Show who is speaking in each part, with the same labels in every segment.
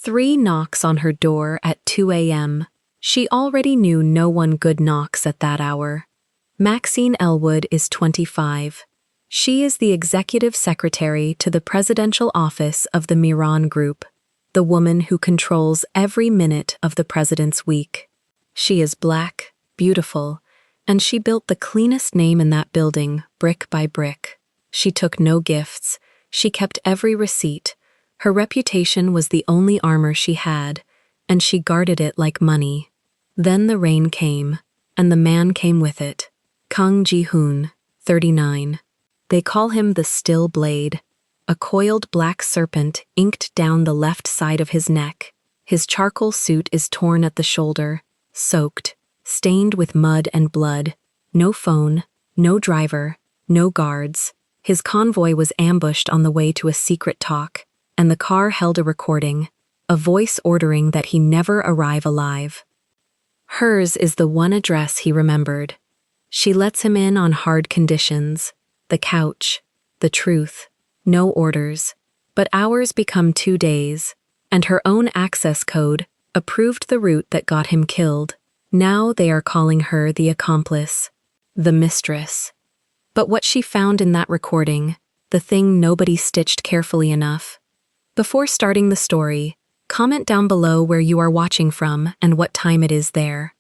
Speaker 1: 3 knocks on her door at 2 a.m. She already knew no one good knocks at that hour. Maxine Elwood is 25. She is the executive secretary to the presidential office of the Miran Group, the woman who controls every minute of the president's week. She is black, beautiful, and she built the cleanest name in that building, brick by brick. She took no gifts. She kept every receipt. Her reputation was the only armor she had, and she guarded it like money. Then the rain came, and the man came with it. Kang Ji-hoon, 39. They call him the Still Blade, a coiled black serpent inked down the left side of his neck. His charcoal suit is torn at the shoulder, soaked, stained with mud and blood. No phone, no driver, no guards. His convoy was ambushed on the way to a secret talk, and the car held a recording, a voice ordering that he never arrive alive. Hers is the one address he remembered. She lets him in on hard conditions, the couch, the truth, no orders. But hours become 2 days, and her own access code approved the route that got him killed. Now they are calling her the accomplice, the mistress. But what she found in that recording, the thing nobody stitched carefully enough. Before starting the story, comment down below where you are watching from and what time it is there.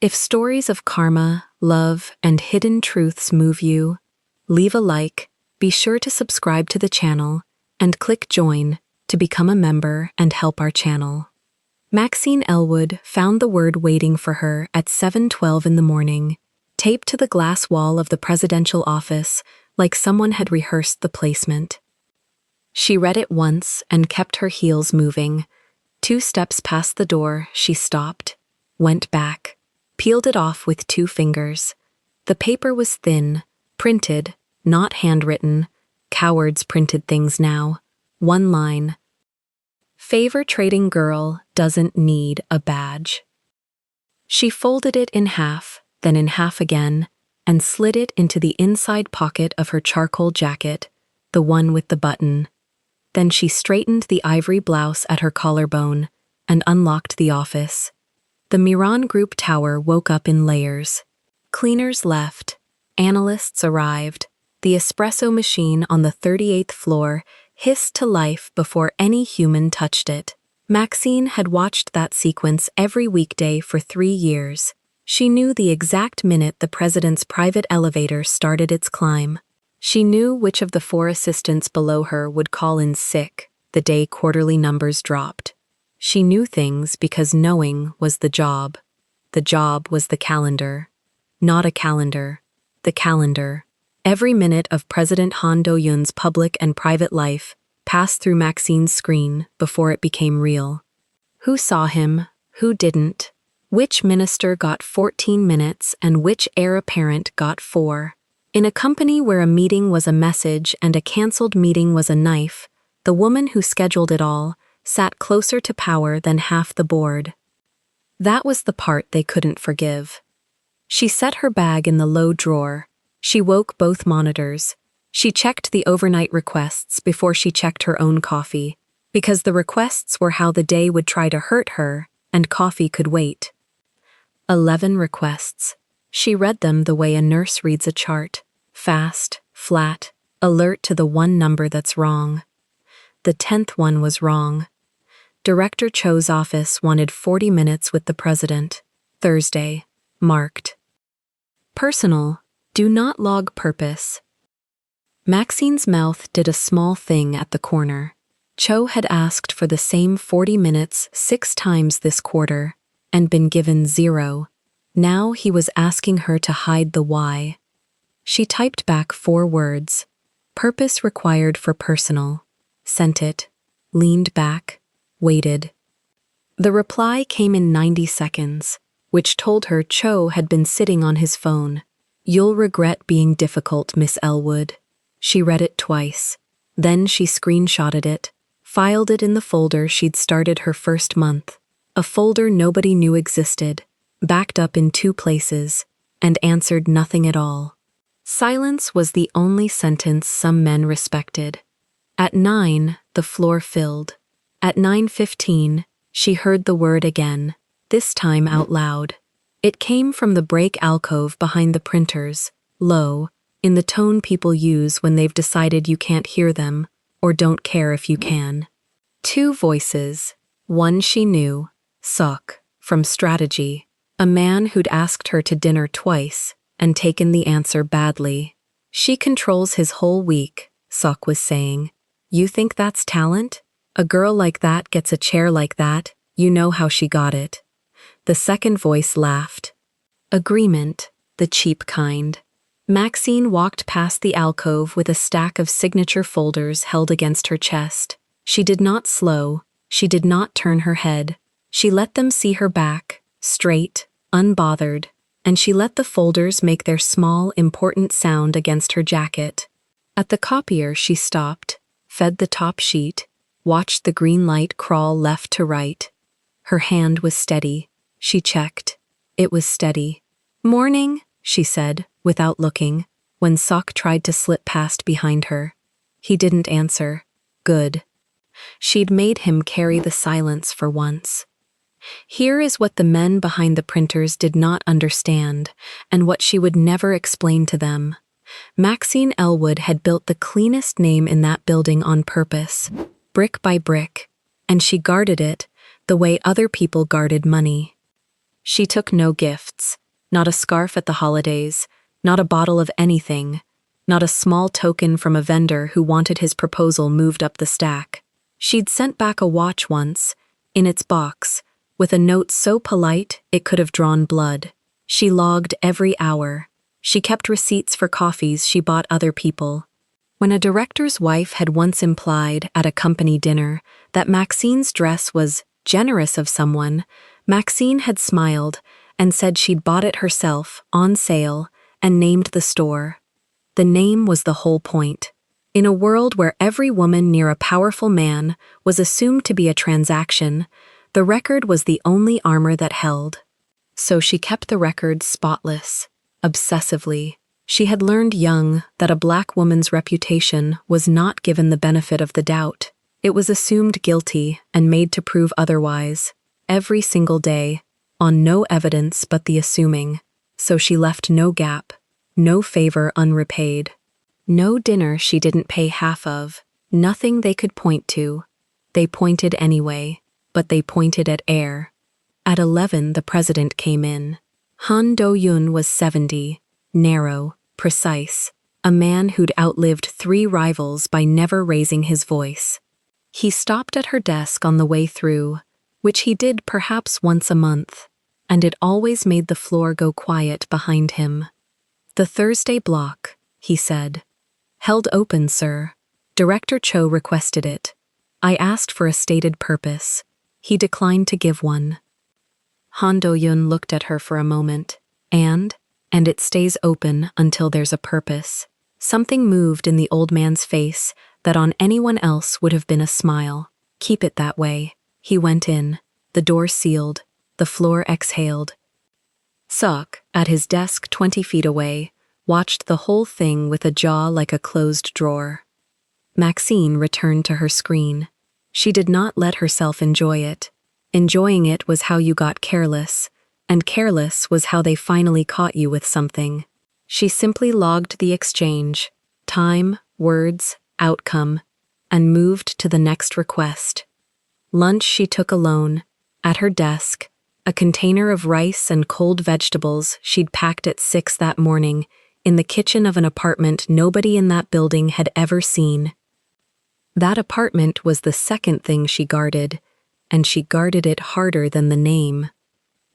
Speaker 1: If stories of karma, love, and hidden truths move you, leave a like, be sure to subscribe to the channel, and click join to become a member and help our channel. Maxine Elwood found the word waiting for her at 7:12 in the morning, taped to the glass wall of the presidential office like someone had rehearsed the placement. She read it once and kept her heels moving. 2 steps past the door, she stopped, went back, peeled it off with 2 fingers. The paper was thin, printed, not handwritten. Cowards printed things now. 1 line. Favor trading girl doesn't need a badge. She folded it in half, then in half again, and slid it into the inside pocket of her charcoal jacket, the one with the button. Then she straightened the ivory blouse at her collarbone and unlocked the office. The Miran Group tower woke up in layers. Cleaners left. Analysts arrived. The espresso machine on the 38th floor hissed to life before any human touched it. Maxine had watched that sequence every weekday for 3 years. She knew the exact minute the president's private elevator started its climb. She knew which of the 4 assistants below her would call in sick the day quarterly numbers dropped. She knew things because knowing was the job. The job was the calendar. Not a calendar. The calendar. Every minute of President Han Do-yoon's public and private life passed through Maxine's screen before it became real. Who saw him? Who didn't? Which minister got 14 minutes and which heir apparent got 4? In a company where a meeting was a message and a cancelled meeting was a knife, the woman who scheduled it all sat closer to power than half the board. That was the part they couldn't forgive. She set her bag in the low drawer. She woke both monitors. She checked the overnight requests before she checked her own coffee, because the requests were how the day would try to hurt her, and coffee could wait. 11 requests. She read them the way a nurse reads a chart. Fast, flat, alert to the one number that's wrong. The 10th one was wrong. Director Cho's office wanted 40 minutes with the president. Thursday. Marked. Personal. Do not log purpose. Maxine's mouth did a small thing at the corner. Cho had asked for the same 40 minutes 6 times this quarter, and been given 0. Now he was asking her to hide the why. She typed back 4 words. Purpose required for personal. Sent it. Leaned back. Waited. The reply came in 90 seconds, which told her Cho had been sitting on his phone. You'll regret being difficult, Miss Elwood. She read it twice. Then she screenshotted it, filed it in the folder she'd started her first month, a folder nobody knew existed, backed up in 2 places, and answered nothing at all. Silence was the only sentence some men respected. At 9, the floor filled. At 9:15, she heard the word again, this time out loud. It came from the break alcove behind the printers, low, in the tone people use when they've decided you can't hear them, or don't care if you can. Two voices. One she knew, Sok, from Strategy, a man who'd asked her to dinner twice and taken the answer badly. She controls his whole week, Sok was saying. You think that's talent? A girl like that gets a chair like that, you know how she got it. The second voice laughed. Agreement, the cheap kind. Maxine walked past the alcove with a stack of signature folders held against her chest. She did not slow, she did not turn her head. She let them see her back, straight, unbothered, and she let the folders make their small, important sound against her jacket. At the copier she stopped, fed the top sheet, watched the green light crawl left to right. Her hand was steady. She checked. It was steady. Morning, she said, without looking, when Sok tried to slip past behind her. He didn't answer. Good. She'd made him carry the silence for once. Here is what the men behind the printers did not understand, and what she would never explain to them. Maxine Elwood had built the cleanest name in that building on purpose, brick by brick, and she guarded it the way other people guarded money. She took no gifts, not a scarf at the holidays, not a bottle of anything, not a small token from a vendor who wanted his proposal moved up the stack. She'd sent back a watch once, in its box, with a note so polite it could have drawn blood. She logged every hour. She kept receipts for coffees she bought other people. When a director's wife had once implied at a company dinner that Maxine's dress was generous of someone, Maxine had smiled and said she'd bought it herself, on sale, and named the store. The name was the whole point. In a world where every woman near a powerful man was assumed to be a transaction, the record was the only armor that held. So she kept the record spotless, obsessively. She had learned young that a black woman's reputation was not given the benefit of the doubt. It was assumed guilty and made to prove otherwise, every single day, on no evidence but the assuming. So she left no gap, no favor unrepaid. No dinner she didn't pay half of, nothing they could point to. They pointed anyway, but they pointed at air. At 11 the president came in. Han Do-yun was 70, narrow, precise, a man who'd outlived 3 rivals by never raising his voice. He stopped at her desk on the way through, which he did perhaps once a month, and it always made the floor go quiet behind him. The Thursday block, he said. Held open, sir. Director Cho requested it. I asked for a stated purpose. He declined to give one. Han Do-yun looked at her for a moment, and it stays open until there's a purpose. Something moved in the old man's face that on anyone else would have been a smile. Keep it that way. He went in, the door sealed, the floor exhaled. Sok, at his desk 20 feet away, watched the whole thing with a jaw like a closed drawer. Maxine returned to her screen. She did not let herself enjoy it. Enjoying it was how you got careless, and careless was how they finally caught you with something. She simply logged the exchange, time, words, outcome, and moved to the next request. Lunch she took alone, at her desk, a container of rice and cold vegetables she'd packed at 6 that morning, in the kitchen of an apartment nobody in that building had ever seen. That apartment was the second thing she guarded, and she guarded it harder than the name.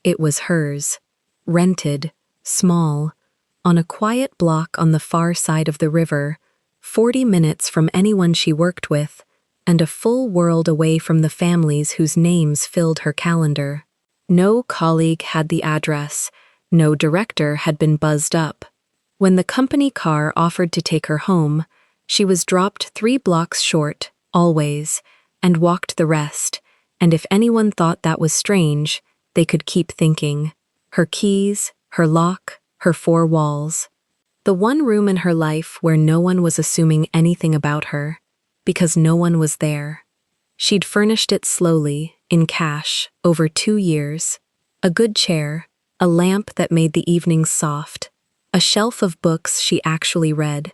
Speaker 1: It was hers, rented, small, on a quiet block on the far side of the river, 40 minutes from anyone she worked with, and a full world away from the families whose names filled her calendar. No colleague had the address, no director had been buzzed up. When the company car offered to take her home, she was dropped 3 blocks short, always, and walked the rest, and if anyone thought that was strange, they could keep thinking. Her keys, her lock, her 4 walls. The one room in her life where no one was assuming anything about her, because no one was there. She'd furnished it slowly, in cash, over 2 years. A good chair, a lamp that made the evenings soft, a shelf of books she actually read.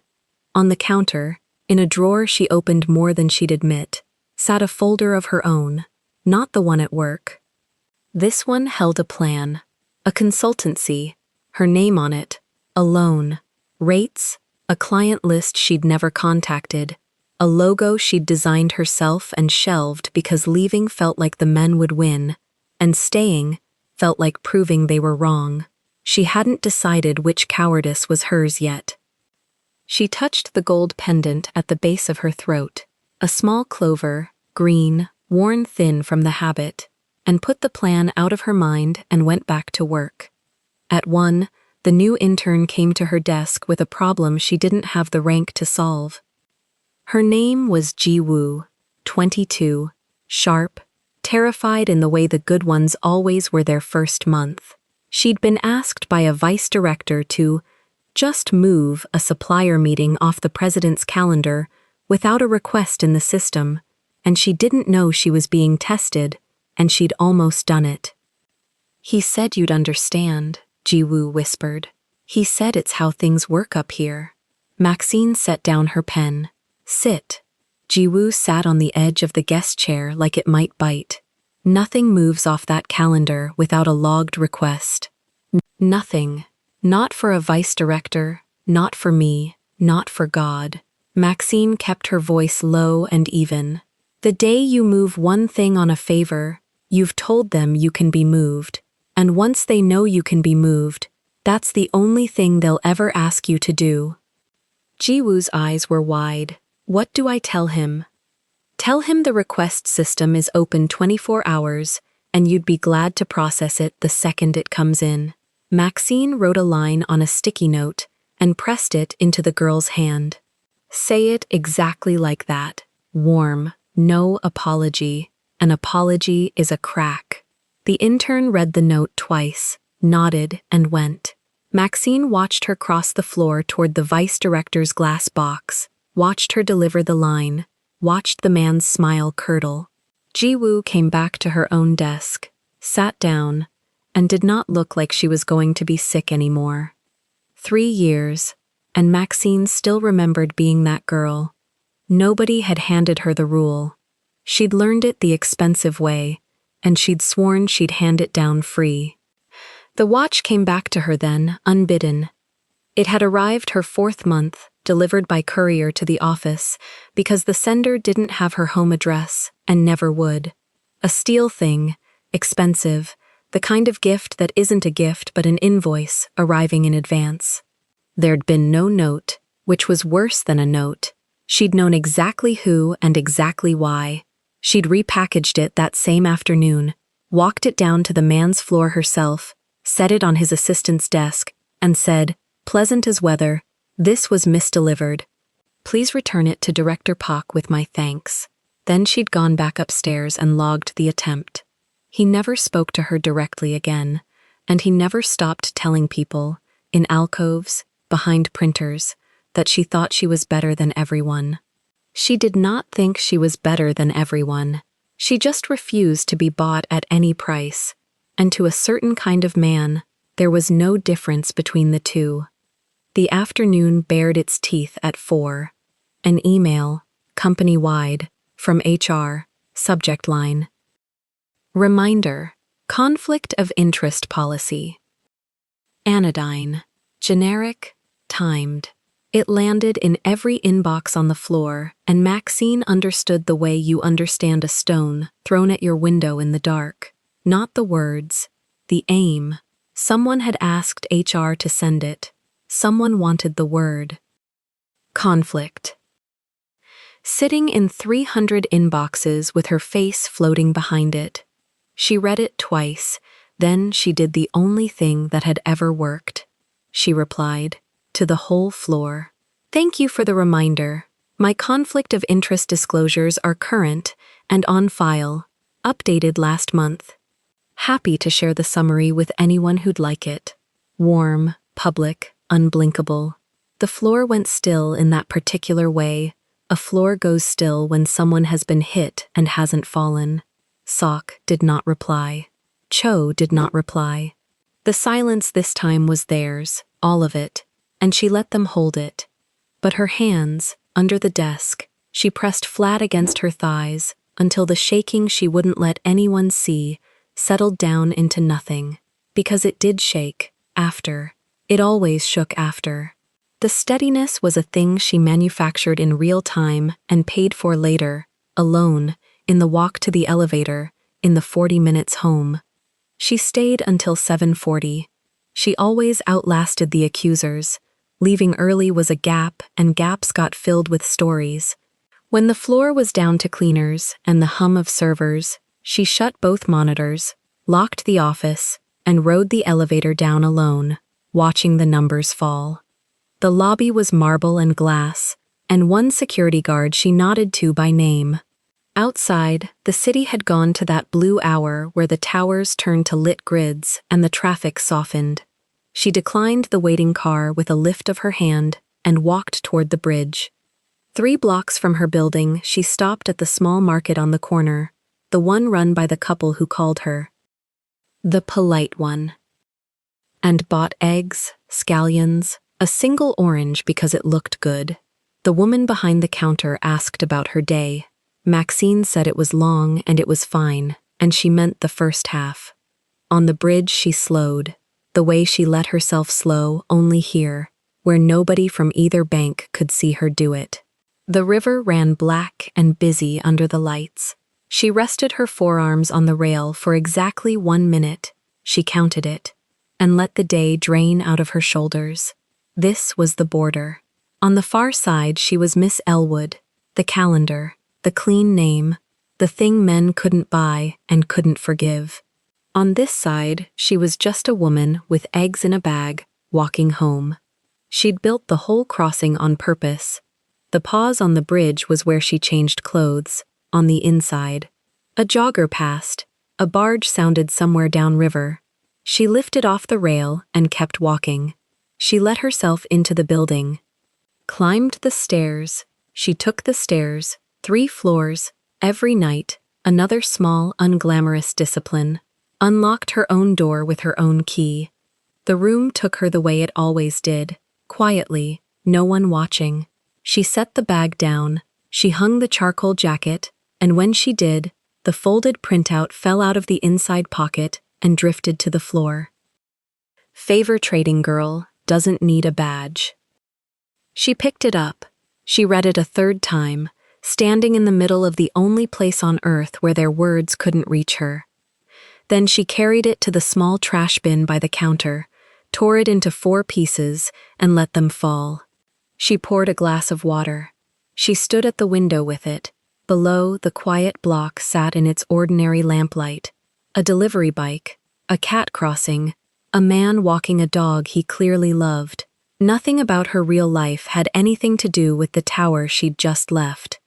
Speaker 1: On the counter, in a drawer she opened more than she'd admit, sat a folder of her own, not the one at work. This one held a plan, a consultancy, her name on it, a loan, rates, a client list she'd never contacted, a logo she'd designed herself and shelved because leaving felt like the men would win, and staying felt like proving they were wrong. She hadn't decided which cowardice was hers yet. She touched the gold pendant at the base of her throat, a small clover, green, worn thin from the habit, and put the plan out of her mind and went back to work. At 1, the new intern came to her desk with a problem she didn't have the rank to solve. Her name was Ji-woo, 22, sharp, terrified in the way the good ones always were their first month. She'd been asked by a vice director to just move a supplier meeting off the president's calendar without a request in the system, and she didn't know she was being tested, and she'd almost done it. "He said you'd understand," Ji-woo whispered. "He said it's how things work up here." Maxine set down her pen. "Sit." Ji-woo sat on the edge of the guest chair like it might bite. "Nothing moves off that calendar without a logged request. Nothing. Not for a vice director, not for me, not for God." Maxine kept her voice low and even. "The day you move one thing on a favor, you've told them you can be moved. And once they know you can be moved, that's the only thing they'll ever ask you to do." Ji-woo's eyes were wide. "What do I tell him?" "Tell him the request system is open 24 hours, and you'd be glad to process it the second it comes in." Maxine wrote a line on a sticky note and pressed it into the girl's hand. "Say it exactly like that. Warm, no apology. An apology is a crack." The intern read the note twice, nodded, and went. Maxine watched her cross the floor toward the vice director's glass box, watched her deliver the line, watched the man's smile curdle. Ji-woo came back to her own desk, sat down, and did not look like she was going to be sick anymore. 3 years, and Maxine still remembered being that girl. Nobody had handed her the rule. She'd learned it the expensive way, and she'd sworn she'd hand it down free. The watch came back to her then, unbidden. It had arrived her 4th month, delivered by courier to the office, because the sender didn't have her home address, and never would. A steel thing, expensive, the kind of gift that isn't a gift but an invoice arriving in advance. There'd been no note, which was worse than a note. She'd known exactly who and exactly why. She'd repackaged it that same afternoon, walked it down to the man's floor herself, set it on his assistant's desk, and said, pleasant as weather, "This was misdelivered. Please return it to Director Pak with my thanks." Then she'd gone back upstairs and logged the attempt. He never spoke to her directly again, and he never stopped telling people, in alcoves, behind printers, that she thought she was better than everyone. She did not think she was better than everyone. She just refused to be bought at any price, and to a certain kind of man, there was no difference between the two. The afternoon bared its teeth at 4. An email, company-wide, from HR, subject line. Reminder, conflict of interest policy. Anodyne, generic, timed. It landed in every inbox on the floor, and Maxine understood the way you understand a stone thrown at your window in the dark. Not the words, the aim. Someone had asked HR to send it. Someone wanted the word. Conflict. Sitting in 300 inboxes with her face floating behind it. She read it twice, then she did the only thing that had ever worked. She replied, to the whole floor. "Thank you for the reminder. My conflict of interest disclosures are current and on file, updated last month. Happy to share the summary with anyone who'd like it." Warm, public, unblinkable. The floor went still in that particular way, A floor goes still when someone has been hit and hasn't fallen. Sok did not reply. Cho did not reply. The silence this time was theirs, all of it, and she let them hold it. But her hands, under the desk, she pressed flat against her thighs until the shaking she wouldn't let anyone see settled down into nothing. Because it did shake, after. It always shook after. The steadiness was a thing she manufactured in real time and paid for later, alone, in the walk to the elevator, in the 40 minutes home. She stayed until 7:40. She always outlasted the accusers. Leaving early was a gap, and gaps got filled with stories. When the floor was down to cleaners and the hum of servers, she shut both monitors, locked the office, and rode the elevator down alone, watching the numbers fall. The lobby was marble and glass, and one security guard she nodded to by name. Outside, the city had gone to that blue hour where the towers turned to lit grids and the traffic softened. She declined the waiting car with a lift of her hand and walked toward the bridge. 3 blocks from her building, she stopped at the small market on the corner, the one run by the couple who called her the polite one, and bought eggs, scallions, a single orange because it looked good. The woman behind the counter asked about her day. Maxine said it was long and it was fine, and she meant the first half. On the bridge she slowed, the way she let herself slow only here, where nobody from either bank could see her do it. The river ran black and busy under the lights. She rested her forearms on the rail for exactly 1 minute, she counted it, and let the day drain out of her shoulders. This was the border. On the far side she was Miss Elwood, the calendar, the clean name, the thing men couldn't buy and couldn't forgive. On this side, she was just a woman with eggs in a bag, walking home. She'd built the whole crossing on purpose. The pause on the bridge was where she changed clothes, on the inside. A jogger passed. A barge sounded somewhere downriver. She lifted off the rail and kept walking. She let herself into the building. Climbed the stairs. She took the stairs, 3 floors, every night, another small, unglamorous discipline. Unlocked her own door with her own key. The room took her the way it always did, quietly, no one watching. She set the bag down, she hung the charcoal jacket, and when she did, the folded printout fell out of the inside pocket and drifted to the floor. Favor trading girl doesn't need a badge. She picked it up. She read it a 3rd time, standing in the middle of the only place on earth where their words couldn't reach her. Then she carried it to the small trash bin by the counter, tore it into 4 pieces, and let them fall. She poured a glass of water. She stood at the window with it. Below, the quiet block sat in its ordinary lamplight. A delivery bike, a cat crossing, a man walking a dog he clearly loved. Nothing about her real life had anything to do with the tower she'd just left.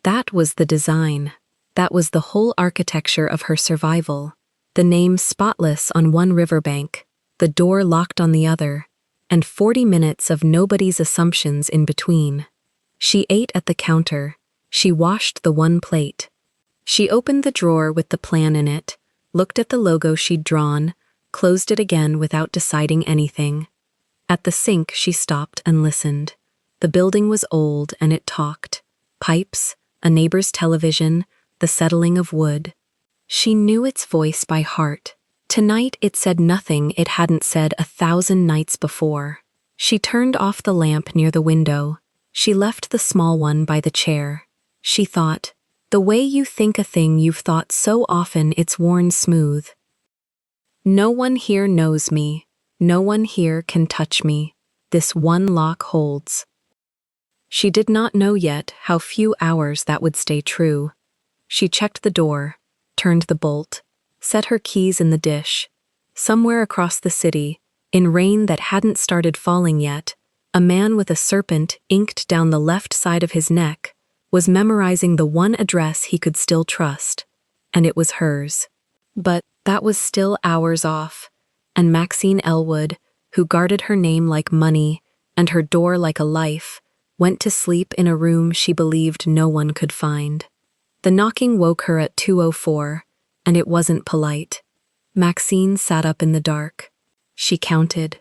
Speaker 1: That was the design. That was the whole architecture of her survival. The name Spotless on one riverbank, the door locked on the other, and 40 minutes of nobody's assumptions in between. She ate at the counter. She washed the one plate. She opened the drawer with the plan in it, looked at the logo she'd drawn, closed it again without deciding anything. At the sink, she stopped and listened. The building was old and it talked. Pipes, a neighbor's television, the settling of wood. She knew its voice by heart. Tonight it said nothing it hadn't said 1,000 nights before. She turned off the lamp near the window. She left the small one by the chair. She thought, the way you think a thing you've thought so often it's worn smooth. No one here knows me. No one here can touch me. This one lock holds. She did not know yet how few hours that would stay true. She checked the door, turned the bolt, set her keys in the dish. Somewhere across the city, in rain that hadn't started falling yet, a man with a serpent inked down the left side of his neck was memorizing the one address he could still trust, and it was hers. But that was still hours off, and Maxine Elwood, who guarded her name like money and her door like a life, went to sleep in a room she believed no one could find. The knocking woke her at 2:04, and it wasn't polite. Maxine sat up in the dark. She counted.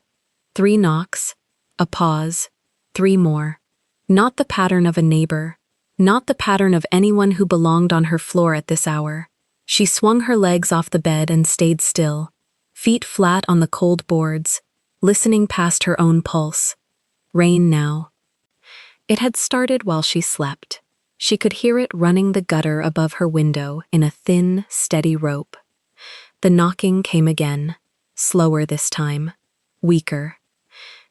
Speaker 1: 3 knocks, a pause, 3 more. Not the pattern of a neighbor, not the pattern of anyone who belonged on her floor at this hour. She swung her legs off the bed and stayed still, feet flat on the cold boards, listening past her own pulse. Rain now. It had started while she slept. She could hear it running the gutter above her window in a thin, steady rope. The knocking came again, slower this time, weaker.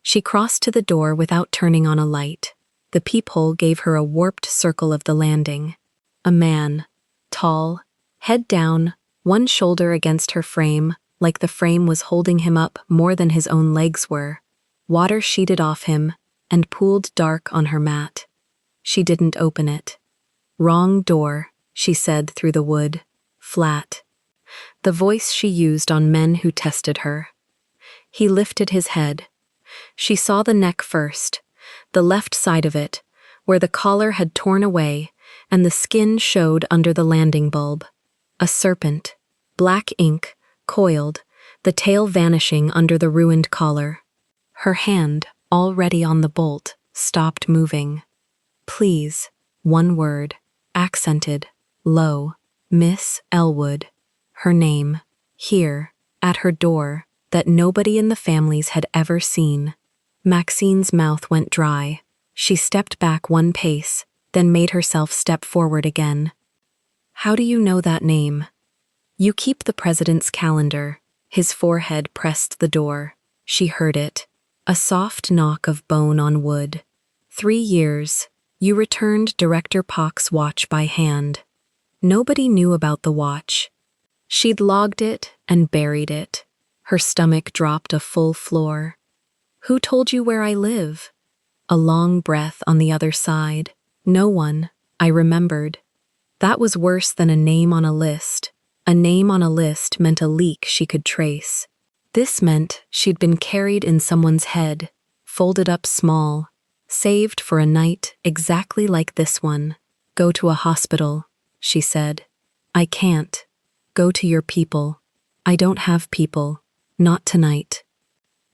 Speaker 1: She crossed to the door without turning on a light. The peephole gave her a warped circle of the landing. A man, tall, head down, one shoulder against her frame, like the frame was holding him up more than his own legs were. Water sheeted off him and pooled dark on her mat. She didn't open it. Wrong door, she said through the wood, flat. The voice she used on men who tested her. He lifted his head. She saw the neck first, the left side of it, where the collar had torn away and the skin showed under the landing bulb. A serpent, black ink, coiled, the tail vanishing under the ruined collar. Her hand, already on the bolt, stopped moving. Please, one word, accented, low, Miss Elwood. Her name, here, at her door, that nobody in the families had ever seen. Maxine's mouth went dry. She stepped back 1 pace, then made herself step forward again. How do you know that name? You keep the president's calendar. His forehead pressed the door. She heard it. A soft knock of bone on wood. 3 years. You returned Director Pock's watch by hand. Nobody knew about the watch. She'd logged it and buried it. Her stomach dropped a full floor. Who told you where I live? A long breath on the other side. No one, I remembered. That was worse than a name on a list. A name on a list meant a leak she could trace. This meant she'd been carried in someone's head, folded up small, saved for a night exactly like this one. Go to a hospital, she said. I can't. Go to your people. I don't have people. Not tonight.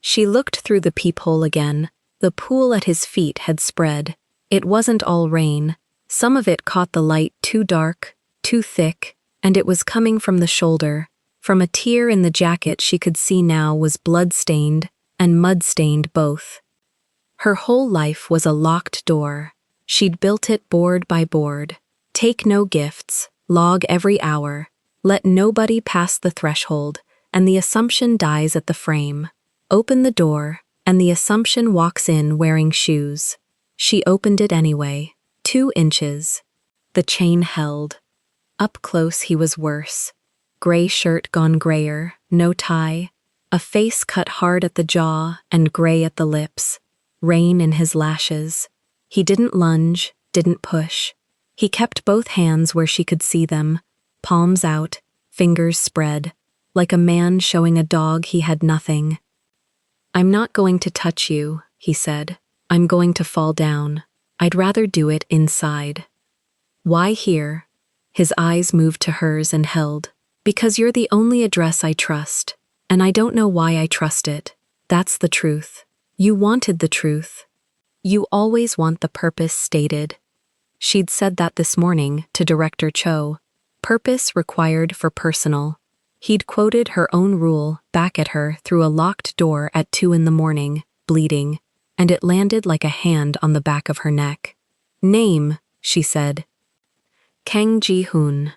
Speaker 1: She looked through the peephole again. The pool at his feet had spread. It wasn't all rain. Some of it caught the light too dark, too thick, and it was coming from the shoulder. From a tear in the jacket she could see now was blood-stained and mud-stained both. Her whole life was a locked door. She'd built it board by board. Take no gifts, log every hour, let nobody pass the threshold, and the assumption dies at the frame. Open the door, and the assumption walks in wearing shoes. She opened it anyway. 2 inches. The chain held. Up close he was worse. Gray shirt gone grayer, no tie, a face cut hard at the jaw and gray at the lips, rain in his lashes. He didn't lunge, didn't push. He kept both hands where she could see them, palms out, fingers spread, like a man showing a dog he had nothing. I'm not going to touch you, he said. I'm going to fall down. I'd rather do it inside. Why here? His eyes moved to hers and held. Because you're the only address I trust, and I don't know why I trust it. That's the truth. You wanted the truth. You always want the purpose stated. She'd said that this morning to Director Cho. Purpose required for personal. He'd quoted her own rule back at her through a locked door at 2 a.m, bleeding, and it landed like a hand on the back of her neck. Name, she said. Kang Ji-hoon.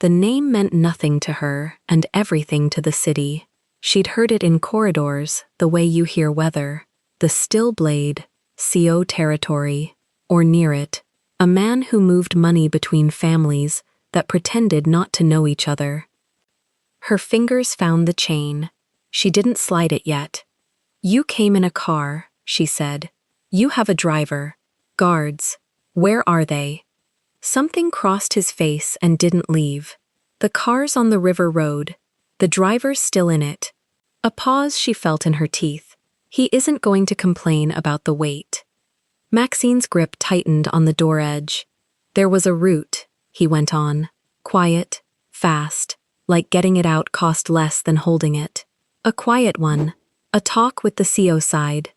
Speaker 1: The name meant nothing to her and everything to the city. She'd heard it in corridors, the way you hear weather. The still blade, CO territory, or near it. A man who moved money between families that pretended not to know each other. Her fingers found the chain. She didn't slide it yet. You came in a car, she said. You have a driver. Guards. Where are they? Something crossed his face and didn't leave. The car's on the river road. The driver's still in it. A pause she felt in her teeth. He isn't going to complain about the wait. Maxine's grip tightened on the door edge. There was a route, he went on. Quiet, fast, like getting it out cost less than holding it. A quiet one, a talk with the CO side.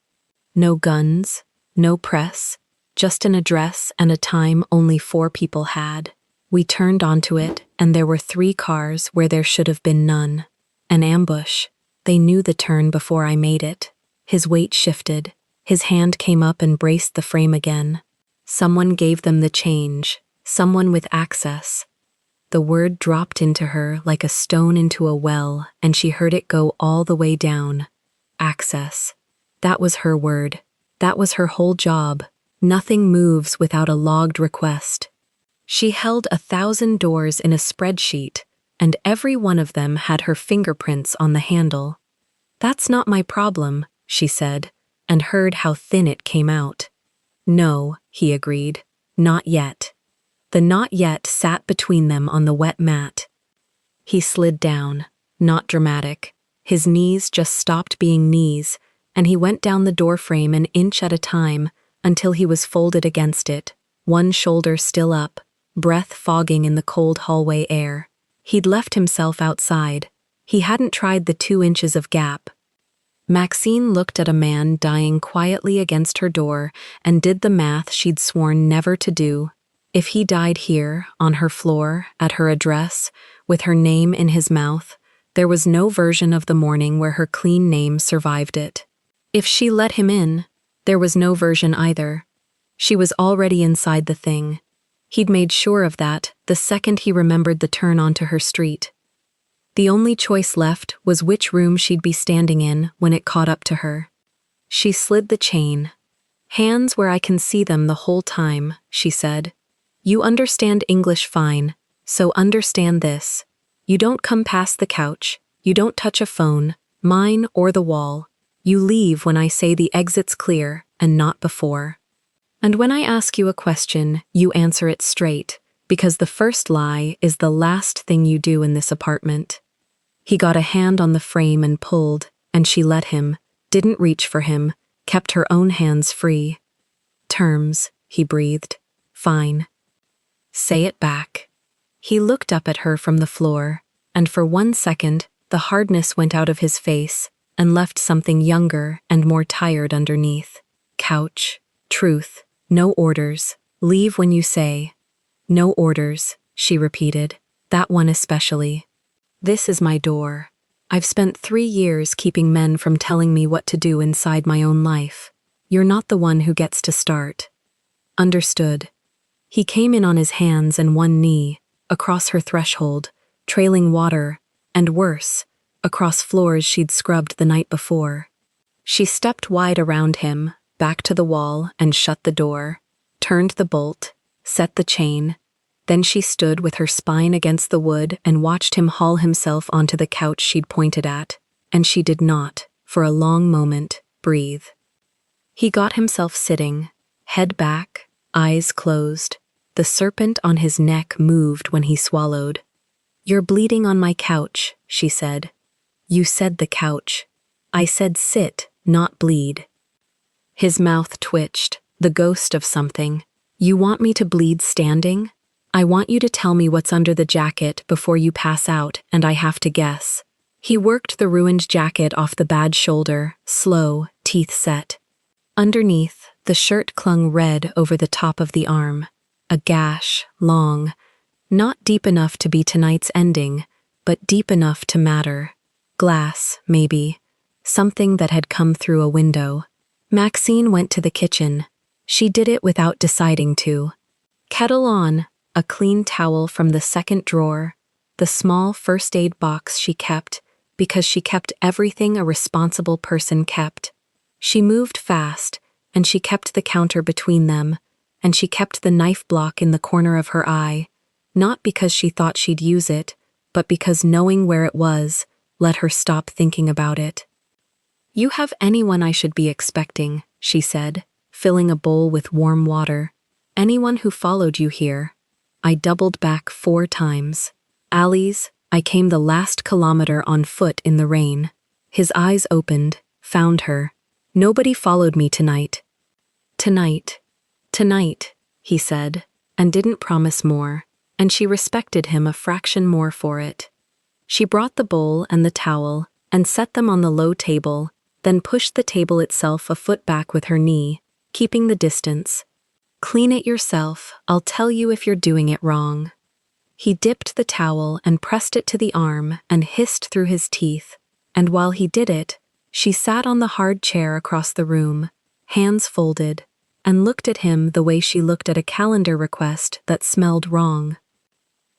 Speaker 1: No guns, no press, just an address and a time only 4 people had. We turned onto it, and there were 3 cars where there should have been none. An ambush. They knew the turn before I made it. His weight shifted. His hand came up and braced the frame again. Someone gave them the change. Someone with access. The word dropped into her like a stone into a well, and she heard it go all the way down. Access. That was her word. That was her whole job. Nothing moves without a logged request. She held 1,000 doors in a spreadsheet, and every one of them had her fingerprints on the handle. That's not my problem, she said, and heard how thin it came out. No, he agreed. Not yet. The not yet sat between them on the wet mat. He slid down, not dramatic. His knees just stopped being knees, and he went down the doorframe an inch at a time until he was folded against it, one shoulder still up, breath fogging in the cold hallway air. He'd left himself outside. He hadn't tried the 2 inches of gap. Maxine looked at a man dying quietly against her door and did the math she'd sworn never to do. If he died here, on her floor, at her address, with her name in his mouth, there was no version of the morning where her clean name survived it. If she let him in, there was no version either. She was already inside the thing. He'd made sure of that the second he remembered the turn onto her street. The only choice left was which room she'd be standing in when it caught up to her. She slid the chain. Hands where I can see them the whole time, she said. You understand English fine, so understand this. You don't come past the couch, you don't touch a phone, mine or the wall. You leave when I say the exit's clear and not before. And when I ask you a question, you answer it straight, because the first lie is the last thing you do in this apartment. He got a hand on the frame and pulled, and she let him, didn't reach for him, kept her own hands free. Terms, he breathed. Fine. Say it back. He looked up at her from the floor, and for 1 second, the hardness went out of his face and left something younger and more tired underneath. Couch. Truth. No orders. Leave when you say. No orders, she repeated. That one especially. This is my door. I've spent 3 years keeping men from telling me what to do inside my own life. You're not the one who gets to start. Understood. He came in on his hands and one knee, across her threshold, trailing water, and worse, across floors she'd scrubbed the night before. She stepped wide around him, back to the wall, and shut the door, turned the bolt, set the chain. Then she stood with her spine against the wood and watched him haul himself onto the couch she'd pointed at, and she did not, for a long moment, breathe. He got himself sitting, head back, eyes closed. The serpent on his neck moved when he swallowed. You're bleeding on my couch, she said. You said the couch. I said sit, not bleed. His mouth twitched, the ghost of something. You want me to bleed standing? I want you to tell me what's under the jacket before you pass out, and I have to guess. He worked the ruined jacket off the bad shoulder, slow, teeth set. Underneath, the shirt clung red over the top of the arm. A gash, long, not deep enough to be tonight's ending, but deep enough to matter. Glass, maybe. Something that had come through a window. Maxine went to the kitchen. She did it without deciding to. Kettle on, a clean towel from the second drawer, the small first aid box she kept, because she kept everything a responsible person kept. She moved fast, and she kept the counter between them, and she kept the knife block in the corner of her eye, not because she thought she'd use it, but because knowing where it was let her stop thinking about it. You have anyone I should be expecting, she said, filling a bowl with warm water. Anyone who followed you here. I doubled back 4 times. Allie's, I came the last kilometer on foot in the rain. His eyes opened, found her. Nobody followed me tonight. Tonight, Tonight, he said, and didn't promise more, and she respected him a fraction more for it. She brought the bowl and the towel and set them on the low table, then pushed the table itself a foot back with her knee, keeping the distance. Clean it yourself, I'll tell you if you're doing it wrong. He dipped the towel and pressed it to the arm and hissed through his teeth, and while he did it, she sat on the hard chair across the room, hands folded, and looked at him the way she looked at a calendar request that smelled wrong.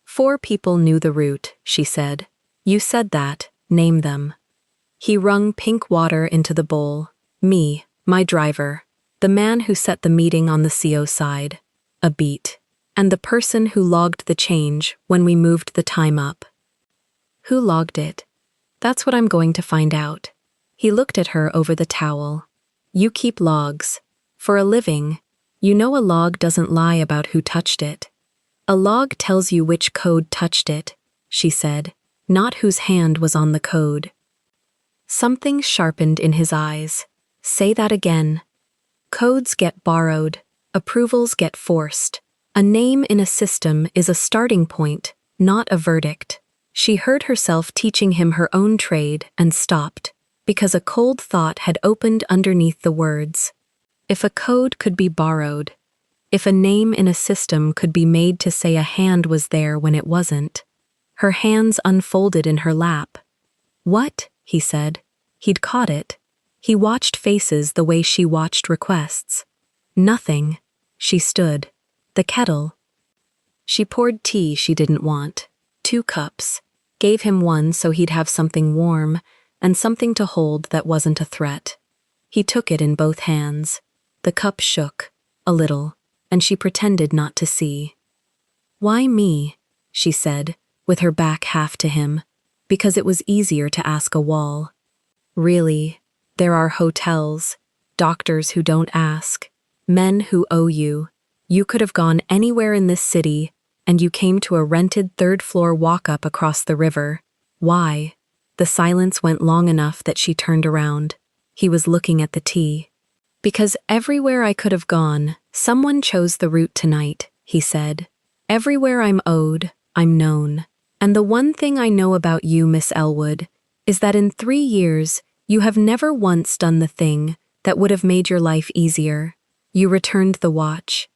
Speaker 1: 4 people knew the route, she said. You said that, name them. He wrung pink water into the bowl. Me, my driver, the man who set the meeting on the CO side, a beat, and the person who logged the change when we moved the time up. Who logged it? That's what I'm going to find out. He looked at her over the towel. You keep logs. For a living, you know a log doesn't lie about who touched it. A log tells you which code touched it, she said, not whose hand was on the code. Something sharpened in his eyes. Say that again. Codes get borrowed, approvals get forced. A name in a system is a starting point, not a verdict. She heard herself teaching him her own trade and stopped, because a cold thought had opened underneath the words. If a code could be borrowed, if a name in a system could be made to say a hand was there when it wasn't. Her hands unfolded in her lap. What? He said. He'd caught it. He watched faces the way she watched requests. Nothing. She stood. The kettle. She poured tea she didn't want. 2 cups. Gave him one so he'd have something warm and something to hold that wasn't a threat. He took it in both hands. The cup shook, a little, and she pretended not to see. Why me? She said, with her back half to him, because it was easier to ask a wall. Really, there are hotels, doctors who don't ask, men who owe you. You could have gone anywhere in this city, and you came to a rented 3rd-floor walk-up across the river. Why? The silence went long enough that she turned around. He was looking at the tea. Because everywhere I could have gone, someone chose the route tonight, he said. Everywhere I'm owed, I'm known. And the one thing I know about you, Miss Elwood, is that in 3 years, you have never once done the thing that would have made your life easier. You returned the watch.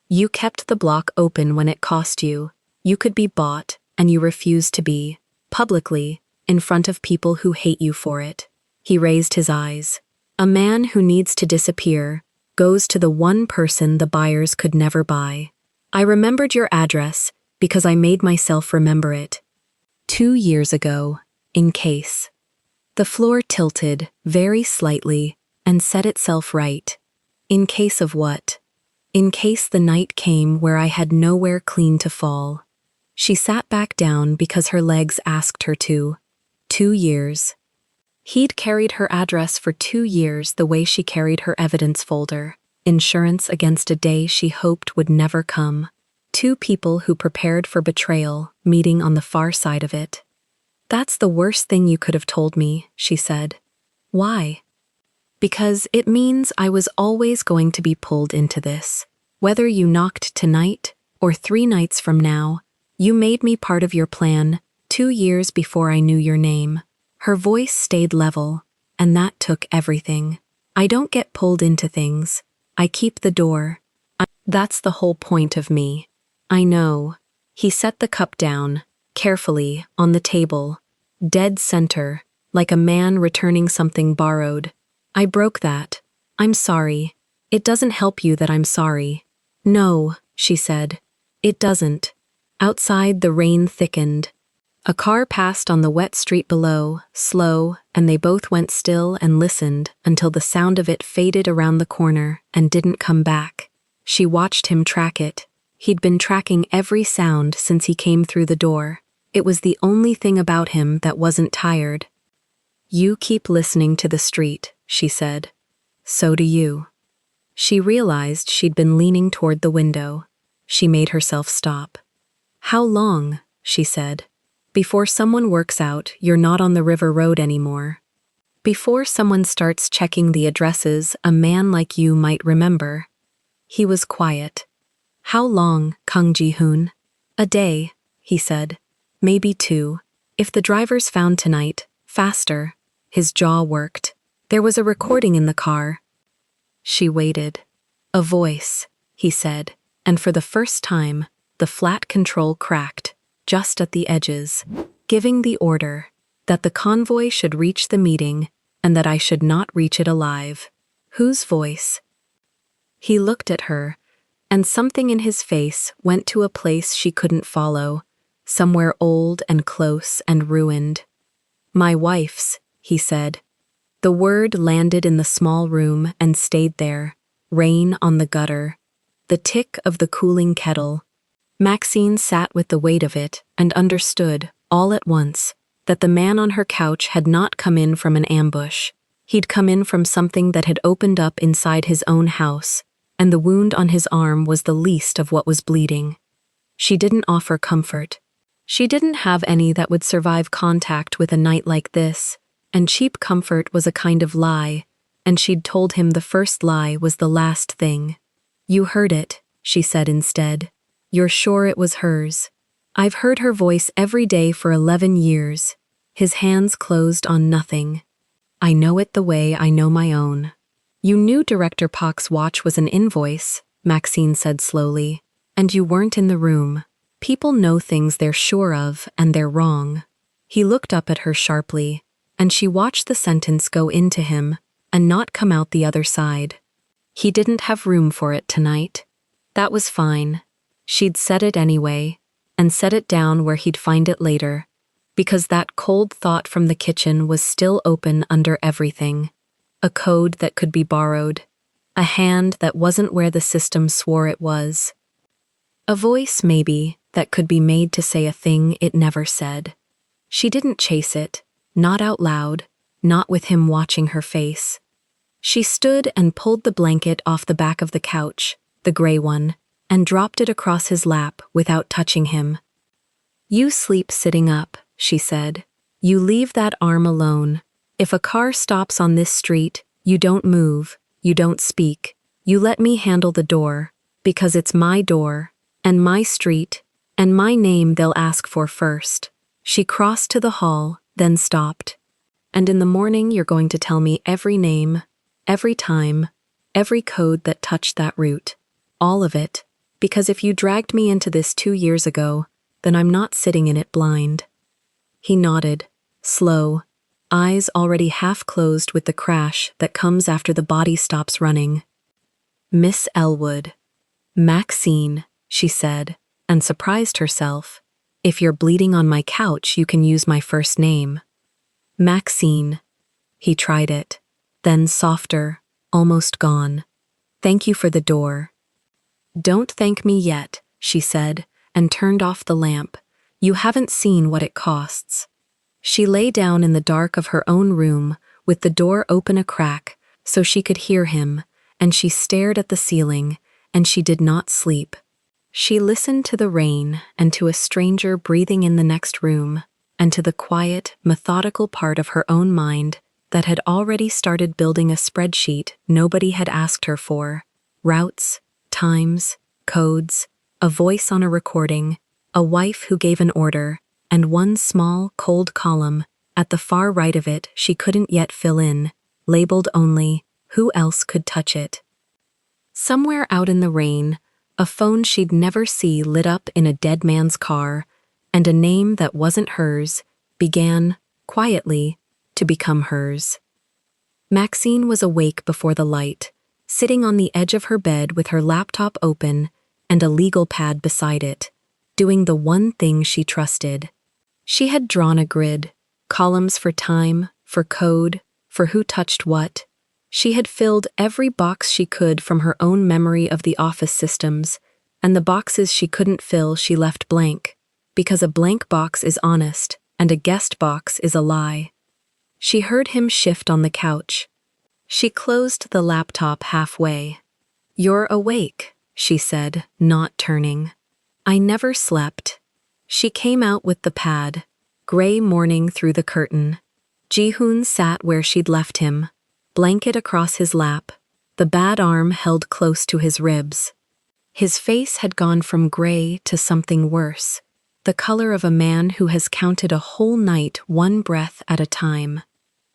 Speaker 1: You kept the block open when it cost you. You could be bought, and you refused to be, publicly, in front of people who hate you for it. He raised his eyes. A man who needs to disappear goes to the one person the buyers could never buy. I remembered your address because I made myself remember it. 2 years ago, in case. The floor tilted, very slightly, and set itself right. In case of what? In case the night came where I had nowhere clean to fall. She sat back down because her legs asked her to. 2 years. He'd carried her address for 2 years the way she carried her evidence folder, insurance against a day she hoped would never come. 2 people who prepared for betrayal, meeting on the far side of it. That's the worst thing you could have told me, she said. Why? Because it means I was always going to be pulled into this. Whether you knocked tonight or 3 nights from now, you made me part of your plan 2 years before I knew your name. Her voice stayed level, and that took everything. I don't get pulled into things. I keep the door. That's the whole point of me. I know. He set the cup down, carefully, on the table, dead center, like a man returning something borrowed. I broke that. I'm sorry. It doesn't help you that I'm sorry. No, she said. It doesn't. Outside, the rain thickened. A car passed on the wet street below, slow, and they both went still and listened until the sound of it faded around the corner and didn't come back. She watched him track it. He'd been tracking every sound since he came through the door. It was the only thing about him that wasn't tired. You keep listening to the street, she said. So do you. She realized she'd been leaning toward the window. She made herself stop. How long? She said. Before someone works out, you're not on the river road anymore. Before someone starts checking the addresses a man like you might remember. He was quiet. How long, Kang Ji-hoon? A day, he said. Maybe 2. If the driver's found tonight, faster. His jaw worked. There was a recording in the car. She waited. A voice, he said, and for the first time, the flat control cracked, just at the edges, giving the order that the convoy should reach the meeting and that I should not reach it alive. Whose voice? He looked at her, and something in his face went to a place she couldn't follow, somewhere old and close and ruined. My wife's, he said. The word landed in the small room and stayed there, rain on the gutter, the tick of the cooling kettle. Maxine sat with the weight of it and understood, all at once, that the man on her couch had not come in from an ambush. He'd come in from something that had opened up inside his own house, and the wound on his arm was the least of what was bleeding. She didn't offer comfort. She didn't have any that would survive contact with a night like this, and cheap comfort was a kind of lie, and she'd told him the first lie was the last thing. You heard it, she said instead. You're sure it was hers? I've heard her voice every day for 11 years. His hands closed on nothing. I know it the way I know my own. You knew Director Park's watch was an invoice, Maxine said slowly, and you weren't in the room. People know things they're sure of, and they're wrong. He looked up at her sharply, and she watched the sentence go into him and not come out the other side. He didn't have room for it tonight. That was fine. She'd said it anyway, and set it down where he'd find it later, because that cold thought from the kitchen was still open under everything. A code that could be borrowed. A hand that wasn't where the system swore it was. A voice, maybe, that could be made to say a thing it never said. She didn't chase it, not out loud, not with him watching her face. She stood and pulled the blanket off the back of the couch, the gray one, and dropped it across his lap without touching him. You sleep sitting up, she said. You leave that arm alone. If a car stops on this street, you don't move, you don't speak. You let me handle the door, because it's my door, and my street, and my name they'll ask for first. She crossed to the hall, then stopped. And in the morning you're going to tell me every name, every time, every code that touched that route. All of it, because if you dragged me into this 2 years ago, then I'm not sitting in it blind. He nodded, slow, eyes already half closed with the crash that comes after the body stops running. Miss Elwood. Maxine, she said, and surprised herself. If you're bleeding on my couch, you can use my first name. Maxine. He tried it, then softer, almost gone. Thank you for the door. Don't thank me yet, she said, and turned off the lamp. You haven't seen what it costs. She lay down in the dark of her own room, with the door open a crack, so she could hear him, and she stared at the ceiling, and she did not sleep. She listened to the rain, and to a stranger breathing in the next room, and to the quiet, methodical part of her own mind that had already started building a spreadsheet nobody had asked her for. Routes, times, codes, a voice on a recording, a wife who gave an order, and one small, cold column, at the far right of it she couldn't yet fill in, labeled only, who else could touch it. Somewhere out in the rain, a phone she'd never see lit up in a dead man's car, and a name that wasn't hers began, quietly, to become hers. Maxine was awake before the light, sitting on the edge of her bed with her laptop open and a legal pad beside it, doing the one thing she trusted. She had drawn a grid, columns for time, for code, for who touched what. She had filled every box she could from her own memory of the office systems, and the boxes she couldn't fill she left blank, because a blank box is honest and a guessed box is a lie. She heard him shift on the couch. She closed the laptop halfway. You're awake, she said, not turning. I never slept. She came out with the pad, gray morning through the curtain. Ji-hoon sat where she'd left him, blanket across his lap, the bad arm held close to his ribs. His face had gone from gray to something worse, the color of a man who has counted a whole night one breath at a time.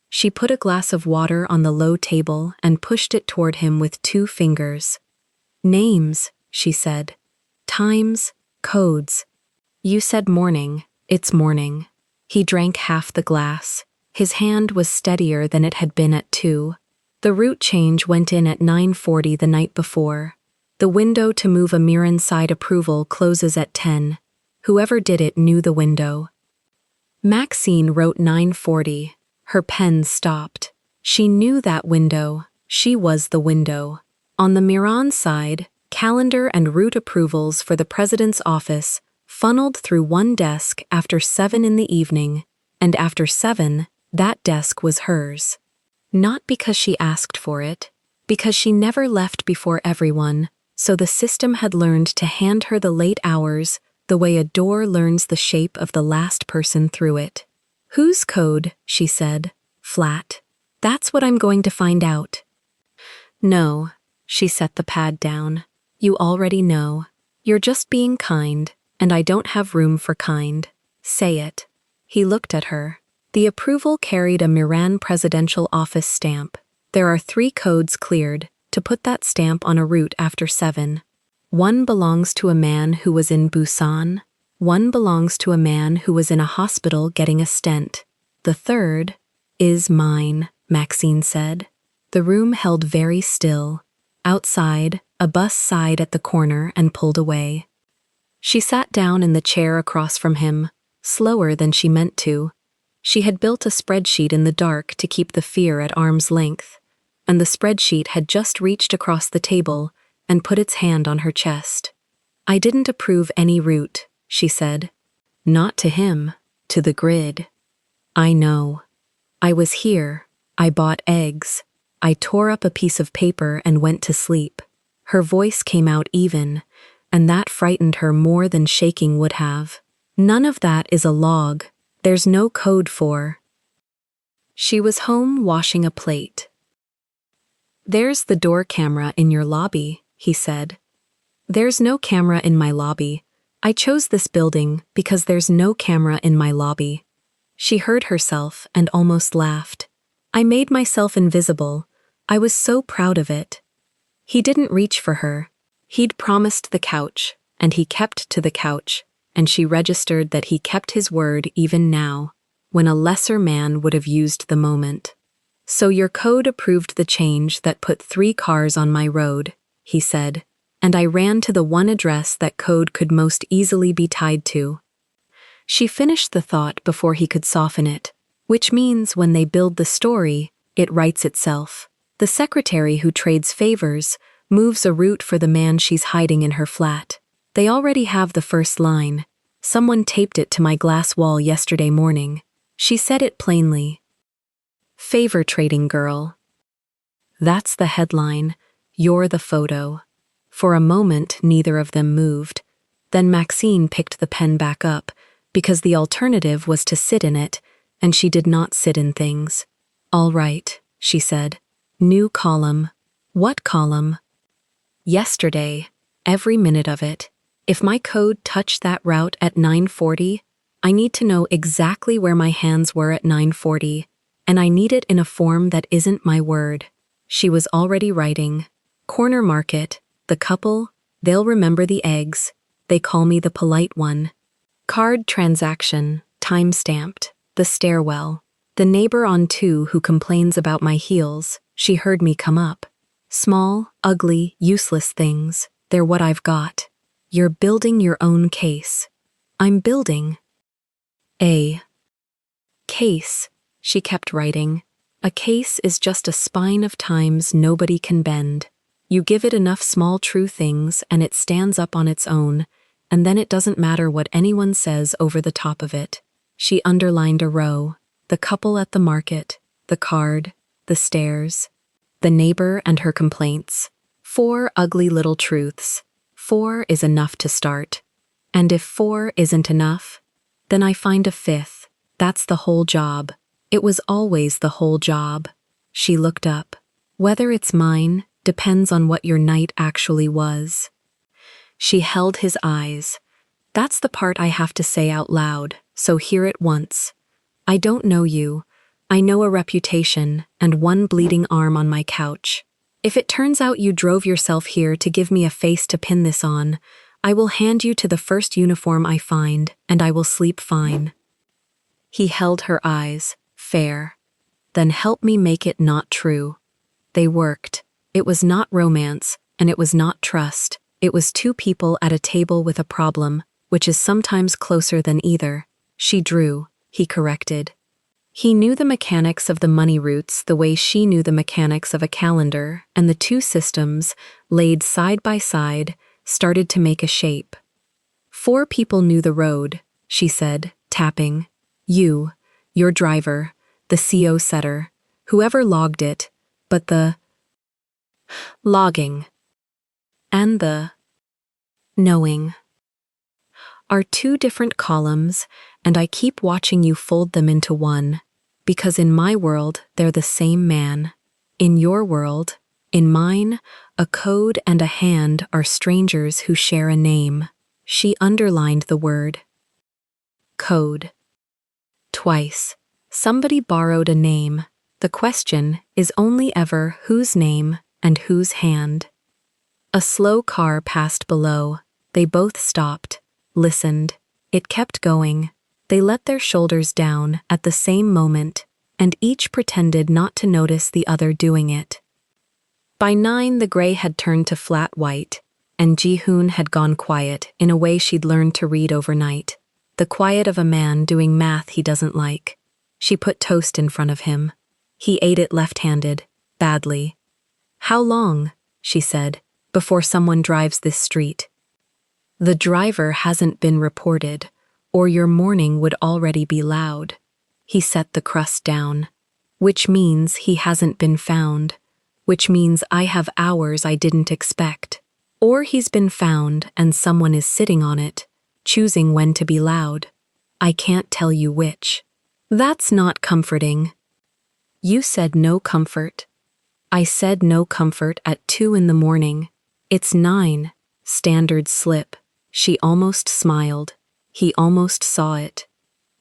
Speaker 1: She put a glass of water on the low table and pushed it toward him with 2 fingers. "Names," she said. "Times, codes. You said morning. It's morning." He drank half the glass. His hand was steadier than it had been at 2. The route change went in at 9:40 the night before. The window to move a Miran side approval closes at 10. Whoever did it knew the window. Maxine wrote 9:40. Her pen stopped. She knew that window. She was the window. On the Miran side, calendar and route approvals for the president's office funneled through one desk after 7 in the evening, and after 7, that desk was hers. Not because she asked for it, because she never left before everyone, so the system had learned to hand her the late hours the way a door learns the shape of the last person through it. "Whose code?" she said, flat. "That's what I'm going to find out." "No," she set the pad down. "You already know. You're just being kind, and I don't have room for kind. Say it." He looked at her. The approval carried a Miran presidential office stamp. There are 3 codes cleared to put that stamp on a route after 7. One belongs to a man who was in Busan. One belongs to a man who was in a hospital getting a stent. The third is mine, Maxine said. The room held very still. Outside, a bus sighed at the corner and pulled away. She sat down in the chair across from him, slower than she meant to. She had built a spreadsheet in the dark to keep the fear at arm's length, and the spreadsheet had just reached across the table and put its hand on her chest. "I didn't approve any route," she said. "Not to him, to the grid. I know. I was here. I bought eggs. I tore up a piece of paper and went to sleep." Her voice came out even, and that frightened her more than shaking would have. "None of that is a log. There's no code for." She was home washing a plate. "There's the door camera in your lobby," he said. "There's no camera in my lobby. I chose this building because there's no camera in my lobby." She heard herself and almost laughed. "I made myself invisible. I was so proud of it." He didn't reach for her. He'd promised the couch, and he kept to the couch, and she registered that he kept his word even now, when a lesser man would have used the moment. "So your code approved the change that put 3 cars on my road," he said, "and I ran to the one address that code could most easily be tied to." She finished the thought before he could soften it, which means when they build the story, it writes itself. The secretary who trades favors moves a route for the man she's hiding in her flat. They already have the first line. "Someone taped it to my glass wall yesterday morning." She said it plainly. "Favor trading girl." That's the headline. You're the photo. For a moment, neither of them moved. Then Maxine picked the pen back up, because the alternative was to sit in it, and she did not sit in things. "All right," she said. "New column." "What column?" "Yesterday. Every minute of it. If my code touched that route at 9:40, I need to know exactly where my hands were at 9:40, and I need it in a form that isn't my word." She was already writing. "Corner market, the couple, they'll remember the eggs. They call me the polite one. Card transaction, time-stamped, the stairwell. The neighbor on 2 who complains about my heels, she heard me come up. Small, ugly, useless things, they're what I've got. You're building your own case. I'm building a case," she kept writing. "A case is just a spine of times nobody can bend. You give it enough small true things and it stands up on its own, and then it doesn't matter what anyone says over the top of it." She underlined a row. The couple at the market, the card, the stairs, the neighbor and her complaints. 4 ugly little truths. 4 is enough to start. And if 4 isn't enough, then I find a 5th. That's the whole job. It was always the whole job. She looked up. "Whether it's mine, depends on what your night actually was. She held his eyes. That's the part I have to say out loud, so hear it once. I don't know you. I know a reputation and one bleeding arm on my couch. If it turns out you drove yourself here to give me a face to pin this on, I will hand you to the first uniform I find, and I will sleep fine. He held her eyes. Fair. Then help me make it not true. They worked. It was not romance, and it was not trust. It was two people at a table with a problem, which is sometimes closer than either. She drew, he corrected. He knew the mechanics of the money routes the way she knew the mechanics of a calendar, and the two systems, laid side by side, started to make a shape. 4 people knew the road, she said, tapping. You, your driver, the CO setter, whoever logged it, but the logging and the knowing are 2 different columns, and I keep watching you fold them into one, because in my world they're the same man. In your world, in mine, a code and a hand are strangers who share a name. She underlined the word. Code. Twice. Somebody borrowed a name. The question is only ever whose name and whose hand. A slow car passed below. They both stopped, listened. It kept going. They let their shoulders down at the same moment, and each pretended not to notice the other doing it. By 9, the gray had turned to flat white, and Ji-hoon had gone quiet in a way she'd learned to read overnight. The quiet of a man doing math he doesn't like. She put toast in front of him. He ate it left-handed, badly. How long, she said, before someone drives this street? The driver hasn't been reported, or your morning would already be loud. He set the crust down, which means he hasn't been found, which means I have hours I didn't expect. Or he's been found and someone is sitting on it, choosing when to be loud. I can't tell you which. That's not comforting. You said no comfort. I said no comfort at 2 in the morning. It's 9. Standard slip. She almost smiled. He almost saw it.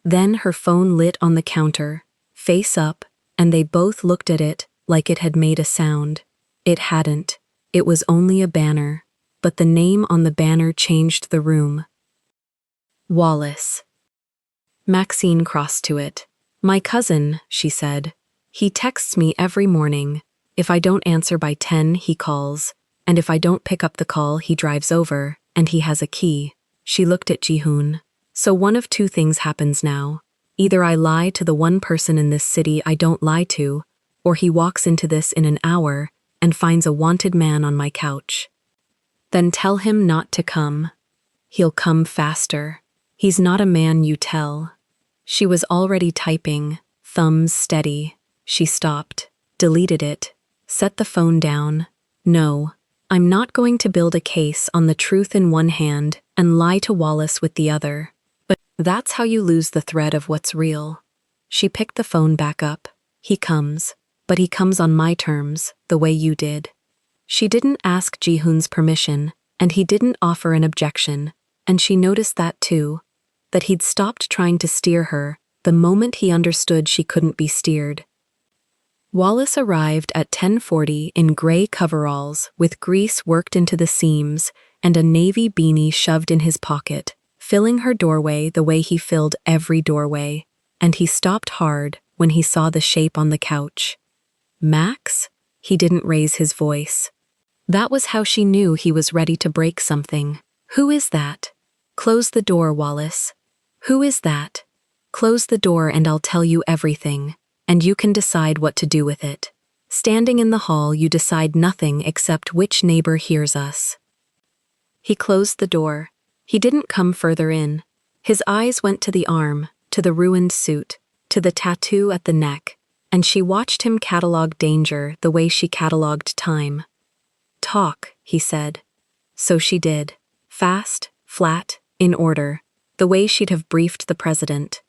Speaker 1: Then her phone lit on the counter, face up, and they both looked at it like it had made a sound. It hadn't. It was only a banner, but the name on the banner changed the room. Wallace. Maxine crossed to it. My cousin, she said. He texts me every morning. If I don't answer by 10, he calls, and if I don't pick up the call, he drives over, and he has a key. She looked at Ji-hoon. So one of 2 things happens now. Either I lie to the one person in this city I don't lie to, or he walks into this in an hour and finds a wanted man on my couch. Then tell him not to come. He'll come faster. He's not a man you tell. She was already typing, thumbs steady. She stopped, deleted it, set the phone down. No, I'm not going to build a case on the truth in one hand and lie to Wallace with the other. But that's how you lose the thread of what's real. She picked the phone back up. He comes, but he comes on my terms, the way you did. She didn't ask Ji-hoon's permission, and he didn't offer an objection, and she noticed that too, that he'd stopped trying to steer her the moment he understood she couldn't be steered. Wallace arrived at 10:40 in gray coveralls with grease worked into the seams and a navy beanie shoved in his pocket, filling her doorway the way he filled every doorway, and he stopped hard when he saw the shape on the couch. Max? He didn't raise his voice. That was how she knew he was ready to break something. Who is that? Close the door, Wallace. Who is that? Close the door and I'll tell you everything, and you can decide what to do with it. Standing in the hall, you decide nothing except which neighbor hears us. He closed the door. He didn't come further in. His eyes went to the arm, to the ruined suit, to the tattoo at the neck, and she watched him catalog danger the way she cataloged time. Talk, he said. So she did. Fast, flat, in order, the way she'd have briefed the president.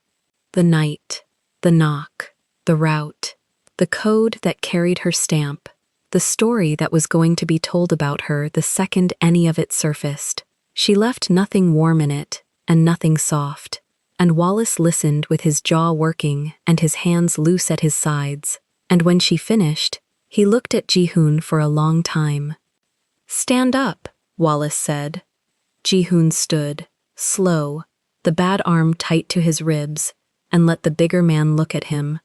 Speaker 1: The night, the knock, the route, the code that carried her stamp, the story that was going to be told about her the second any of it surfaced. She left nothing warm in it, and nothing soft. And Wallace listened with his jaw working and his hands loose at his sides. And when she finished, he looked at Ji-hoon for a long time. "Stand up," Wallace said. Ji-hoon stood, slow, the bad arm tight to his ribs, and let the bigger man look at him.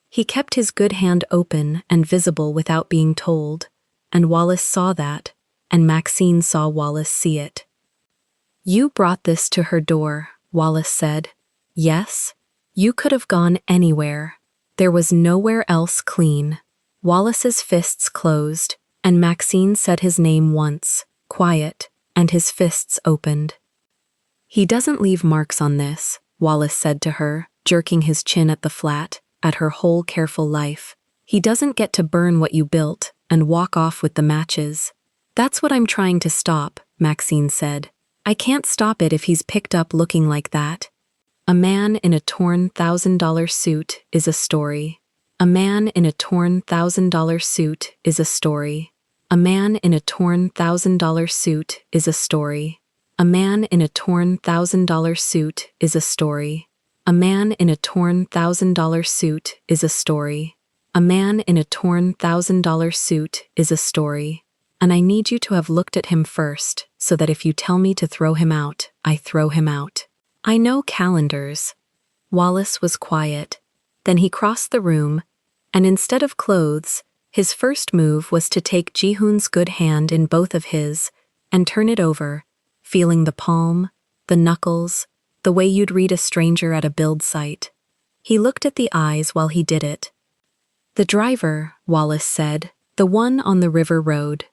Speaker 1: He kept his good hand open and visible without being told, and Wallace saw that, and Maxine saw Wallace see it. "You brought this to her door," Wallace said. "Yes, you could have gone anywhere. There was nowhere else clean." Wallace's fists closed, and Maxine said his name once, quiet, and his fists opened. "He doesn't leave marks on this," Wallace said to her, jerking his chin at the flat, at her whole careful life. "He doesn't get to burn what you built and walk off with the matches." "That's what I'm trying to stop," Maxine said. "I can't stop it if he's picked up looking like that." A man in a torn $1,000 suit is a story. A man in a torn $1,000 suit is a story. A man in a torn $1,000 suit is a story. A man in a torn $1,000 suit is a story. A man in a torn $1,000 suit is a story. A man in a torn $1,000 suit is a story. And I need you to have looked at him first, so that if you tell me to throw him out, I throw him out. I know calendars. Wallace was quiet. Then he crossed the room, and instead of clothes, his first move was to take Ji-hoon's good hand in both of his and turn it over, feeling the palm, the knuckles, the way you'd read a stranger at a build site. He looked at the eyes while he did it. "The driver," Wallace said, "the one on the river road."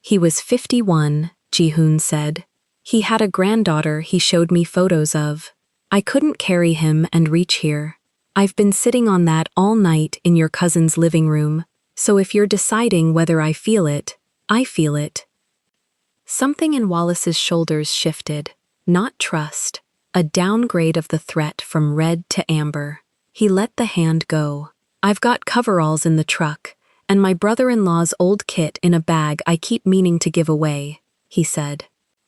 Speaker 1: "He was 51, Ji-hoon said. "He had a granddaughter he showed me photos of. I couldn't carry him and reach here. I've been sitting on that all night in your cousin's living room, so if you're deciding whether I feel it, I feel it." Something in Wallace's shoulders shifted. Not trust. A downgrade of the threat from red to amber. He let the hand go. "I've got coveralls in the truck, and my brother-in-law's old kit in a bag I keep meaning to give away," he said.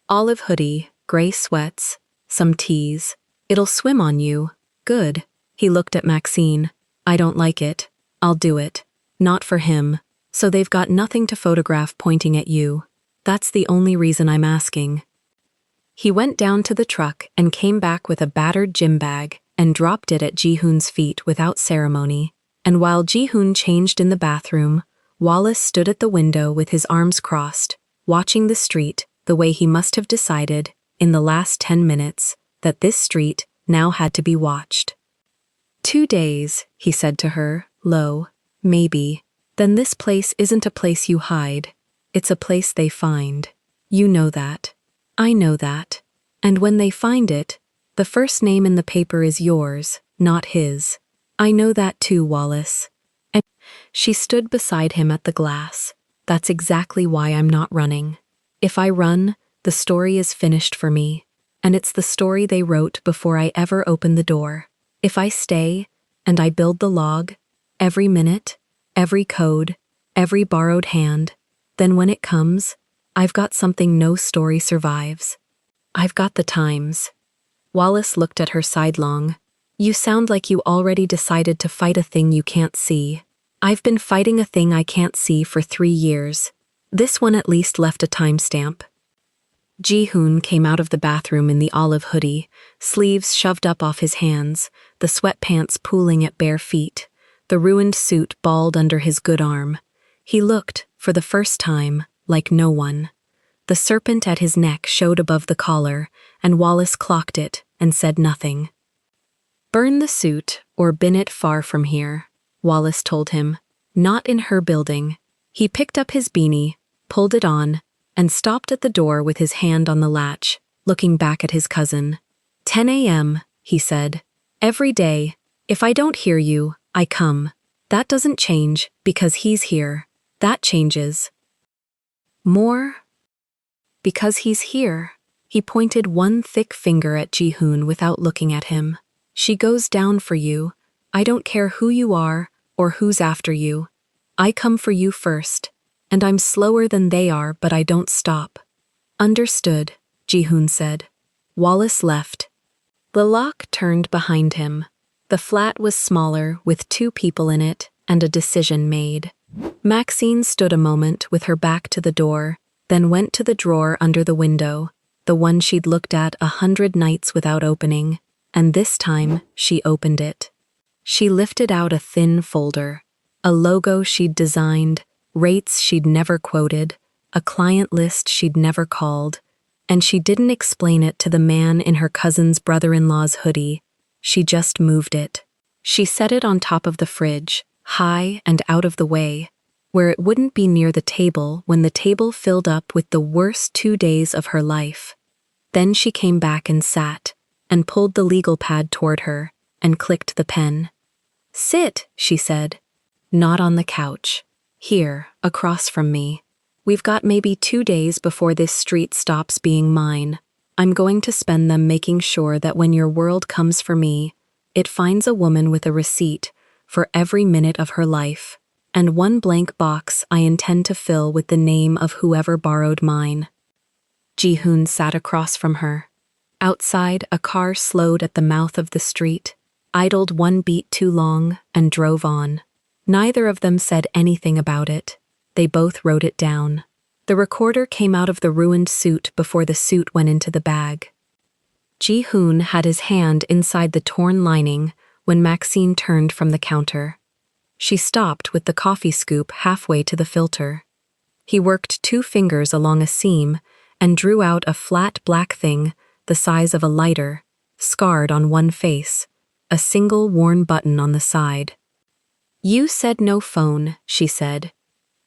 Speaker 1: "Olive hoodie, gray sweats, some tees. It'll swim on you. Good." He looked at Maxine. "I don't like it. I'll do it. Not for him. So they've got nothing to photograph pointing at you. That's the only reason I'm asking." He went down to the truck and came back with a battered gym bag and dropped it at Ji-hoon's feet without ceremony. And while Ji-hoon changed in the bathroom, Wallace stood at the window with his arms crossed, watching the street the way he must have decided, in the last 10 minutes, that this street now had to be watched. 2 days, he said to her, low. "Maybe. Then this place isn't a place you hide. It's a place they find. You know that. I know that. And when they find it, the first name in the paper is yours, not his. I know that too, Wallace." And she stood beside him at the glass. "That's exactly why I'm not running. If I run, the story is finished for me, and it's the story they wrote before I ever opened the door. If I stay, and I build the log, every minute, every code, every borrowed hand, then when it comes, I've got something no story survives. I've got the times." Wallace looked at her sidelong. "You sound like you already decided to fight a thing you can't see. I've been fighting a thing I can't see for 3 years. This one at least left a timestamp." Ji-hoon came out of the bathroom in the olive hoodie, sleeves shoved up off his hands, the sweatpants pooling at bare feet, the ruined suit balled under his good arm. He looked, for the first time, like no one. The serpent at his neck showed above the collar, and Wallace clocked it and said nothing. "Burn the suit or bin it far from here," Wallace told him. "Not in her building." He picked up his beanie, pulled it on, and stopped at the door with his hand on the latch, looking back at his cousin. 10 a.m., he said. "Every day. If I don't hear you, I come. That doesn't change because he's here. That changes. More? Because he's here." He pointed one thick finger at Ji-hoon without looking at him. "She goes down for you. I don't care who you are or who's after you. I come for you first. And I'm slower than they are, but I don't stop. Understood, Ji-hoon said. Wallace left. The lock turned behind him. The flat was smaller, with 2 people in it, and a decision made. Maxine stood a moment with her back to the door, then went to the drawer under the window, the one she'd looked at 100 nights without opening, and this time she opened it. She lifted out a thin folder, a logo she'd designed, rates she'd never quoted, a client list she'd never called, and she didn't explain it to the man in her cousin's brother-in-law's hoodie. She just moved it. She set it on top of the fridge, high and out of the way, where it wouldn't be near the table when the table filled up with the worst 2 days of her life. Then she came back and sat, and pulled the legal pad toward her, and clicked the pen. Sit, she said. Not on the couch. Here, across from me. We've got maybe 2 days before this street stops being mine. I'm going to spend them making sure that when your world comes for me, it finds a woman with a receipt for every minute of her life, and 1 blank box I intend to fill with the name of whoever borrowed mine. Ji-hoon sat across from her. Outside, a car slowed at the mouth of the street, idled 1 beat too long, and drove on. Neither of them said anything about it. They both wrote it down. The recorder came out of the ruined suit before the suit went into the bag. Ji-hoon had his hand inside the torn lining when Maxine turned from the counter. She stopped with the coffee scoop halfway to the filter. He worked 2 fingers along a seam and drew out a flat black thing the size of a lighter, scarred on one face, a single worn button on the side. You said no phone, she said.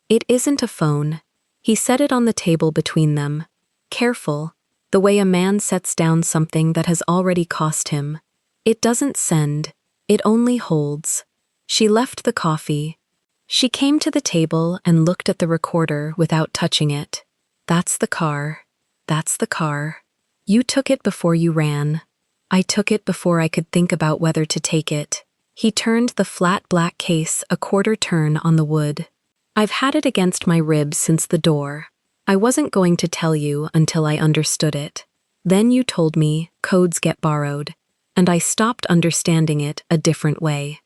Speaker 1: It isn't a phone. He set it on the table between them. Careful, the way a man sets down something that has already cost him. It doesn't send, it only holds. She left the coffee. She came to the table and looked at the recorder without touching it. That's the car. That's the car. You took it before you ran. I took it before I could think about whether to take it. He turned the flat black case a quarter turn on the wood. I've had it against my ribs since the door. I wasn't going to tell you until I understood it. Then you told me codes get borrowed, and I stopped understanding it a different way.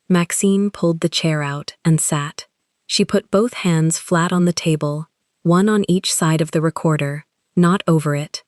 Speaker 1: Maxine pulled the chair out and sat. She put both hands flat on the table, one on each side of the recorder, not over it.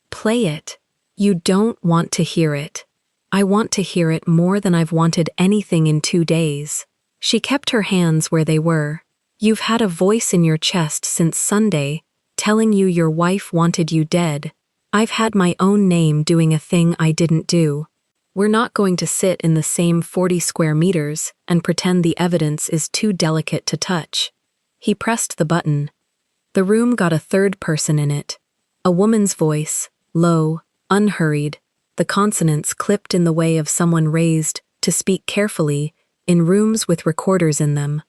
Speaker 1: Play it. You don't want to hear it. I want to hear it more than I've wanted anything in 2 days. She kept her hands where they were. You've had a voice in your chest since Sunday, telling you your wife wanted you dead. I've had my own name doing a thing I didn't do. We're not going to sit in the same 40 square meters and pretend the evidence is too delicate to touch. He pressed the button. The room got a 3rd person in it. A woman's voice, low, unhurried, the consonants clipped in the way of someone raised to speak carefully in rooms with recorders in them.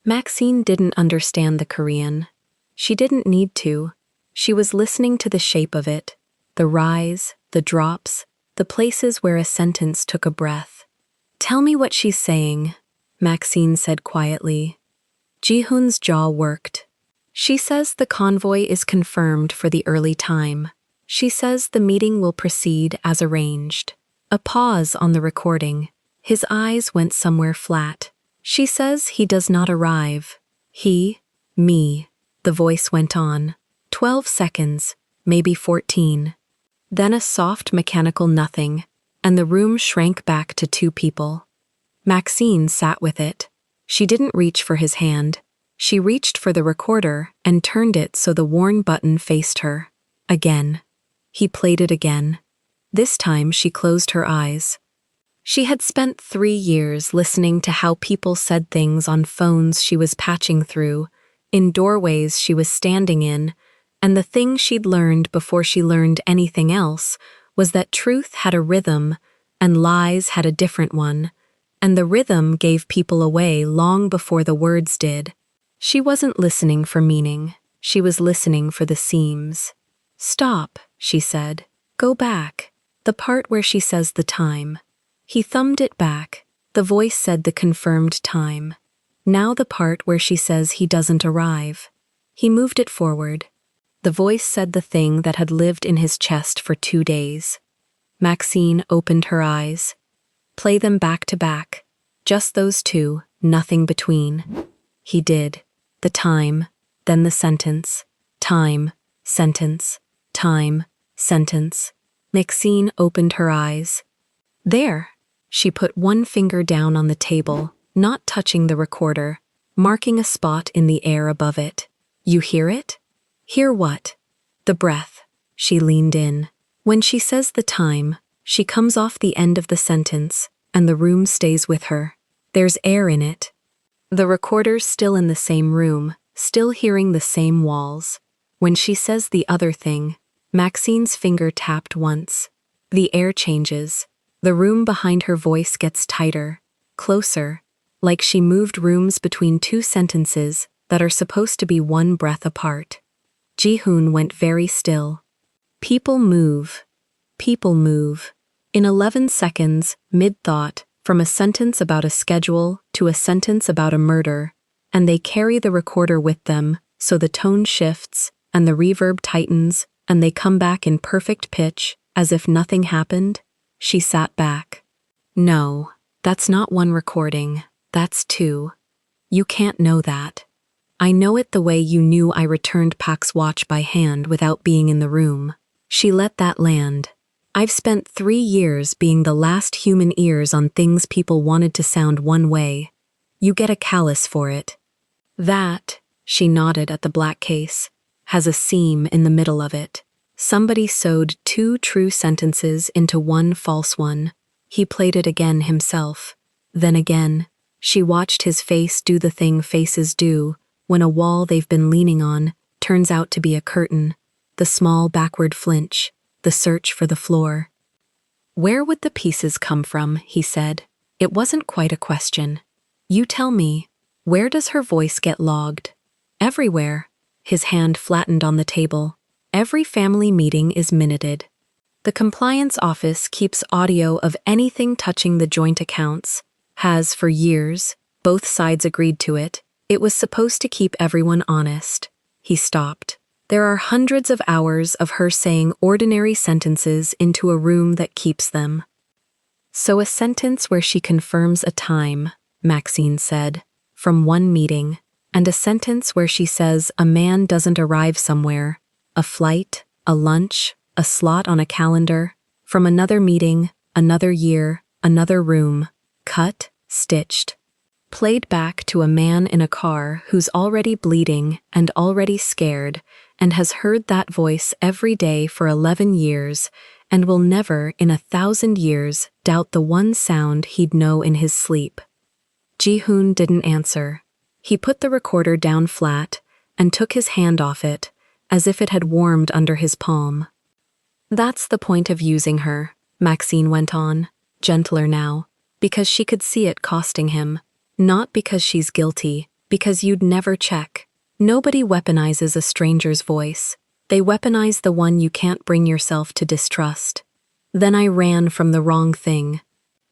Speaker 1: Maxine didn't understand the Korean. She didn't need to. She was listening to the shape of it, the rise, the drops, the places where a sentence took a breath. Tell me what she's saying, Maxine said quietly. Ji-hoon's jaw worked. She says the convoy is confirmed for the early time. She says the meeting will proceed as arranged. A pause on the recording. His eyes went somewhere flat. She says he does not arrive. Me, the voice went on. 12 seconds, maybe 14. Then a soft mechanical nothing, and the room shrank back to 2 people. Maxine sat with it. She didn't reach for his hand. She reached for the recorder and turned it so the worn button faced her. Again. He played it again. This time she closed her eyes. She had spent 3 years listening to how people said things on phones she was patching through, in doorways she was standing in, and the thing she'd learned before she learned anything else was that truth had a rhythm and lies had a different one, and the rhythm gave people away long before the words did. She wasn't listening for meaning. She was listening for the seams. Stop, she said. Go back. The part where she says the time. He thumbed it back. The voice said the confirmed time. Now the part where she says he doesn't arrive. He moved it forward. The voice said the thing that had lived in his chest for 2 days. Maxine opened her eyes. Play them back to back. Just those two, nothing between. He did. The time, then the sentence. Time, sentence, time, sentence. Maxine opened her eyes. There! She put one finger down on the table, not touching the recorder, marking a spot in the air above it. You hear it? Hear what? The breath. She leaned in. When she says the time, she comes off the end of the sentence, and the room stays with her. There's air in it. The recorder's still in the same room, still hearing the same walls. When she says the other thing, Maxine's finger tapped once. The air changes. The room behind her voice gets tighter, closer, like she moved rooms between two sentences that are supposed to be one breath apart. Ji-hoon went very still. People move. People move. In 11 seconds, mid-thought, from a sentence about a schedule to a sentence about a murder, and they carry the recorder with them, so the tone shifts, and the reverb tightens, and they come back in perfect pitch, as if nothing happened. She sat back. No, that's not one recording, that's 2. You can't know that. I know it the way you knew I returned Pak's watch by hand without being in the room. She let that land. I've spent 3 years being the last human ears on things people wanted to sound one way. You get a callus for it. That, she nodded at the black case, has a seam in the middle of it. Somebody sewed 2 true sentences into one false one. He played it again himself. Then again, she watched his face do the thing faces do when a wall they've been leaning on turns out to be a curtain, the small backward flinch, the search for the floor. Where would the pieces come from, he said. It wasn't quite a question. You tell me, where does her voice get logged? Everywhere. His hand flattened on the table. Every family meeting is minuted. The compliance office keeps audio of anything touching the joint accounts, has for years, both sides agreed to it. It was supposed to keep everyone honest. He stopped. There are hundreds of hours of her saying ordinary sentences into a room that keeps them. So a sentence where she confirms a time, Maxine said, from one meeting, and a sentence where she says a man doesn't arrive somewhere, a flight, a lunch, a slot on a calendar, from another meeting, another year, another room, cut, stitched. Played back to a man in a car who's already bleeding and already scared and has heard that voice every day for 11 years and will never in 1,000 years doubt the one sound he'd know in his sleep. Ji-hoon didn't answer. He put the recorder down flat and took his hand off it, as if it had warmed under his palm. That's the point of using her, Maxine went on, gentler now, because she could see it costing him. Not because she's guilty, because you'd never check. Nobody weaponizes a stranger's voice. They weaponize the one you can't bring yourself to distrust. Then I ran from the wrong thing.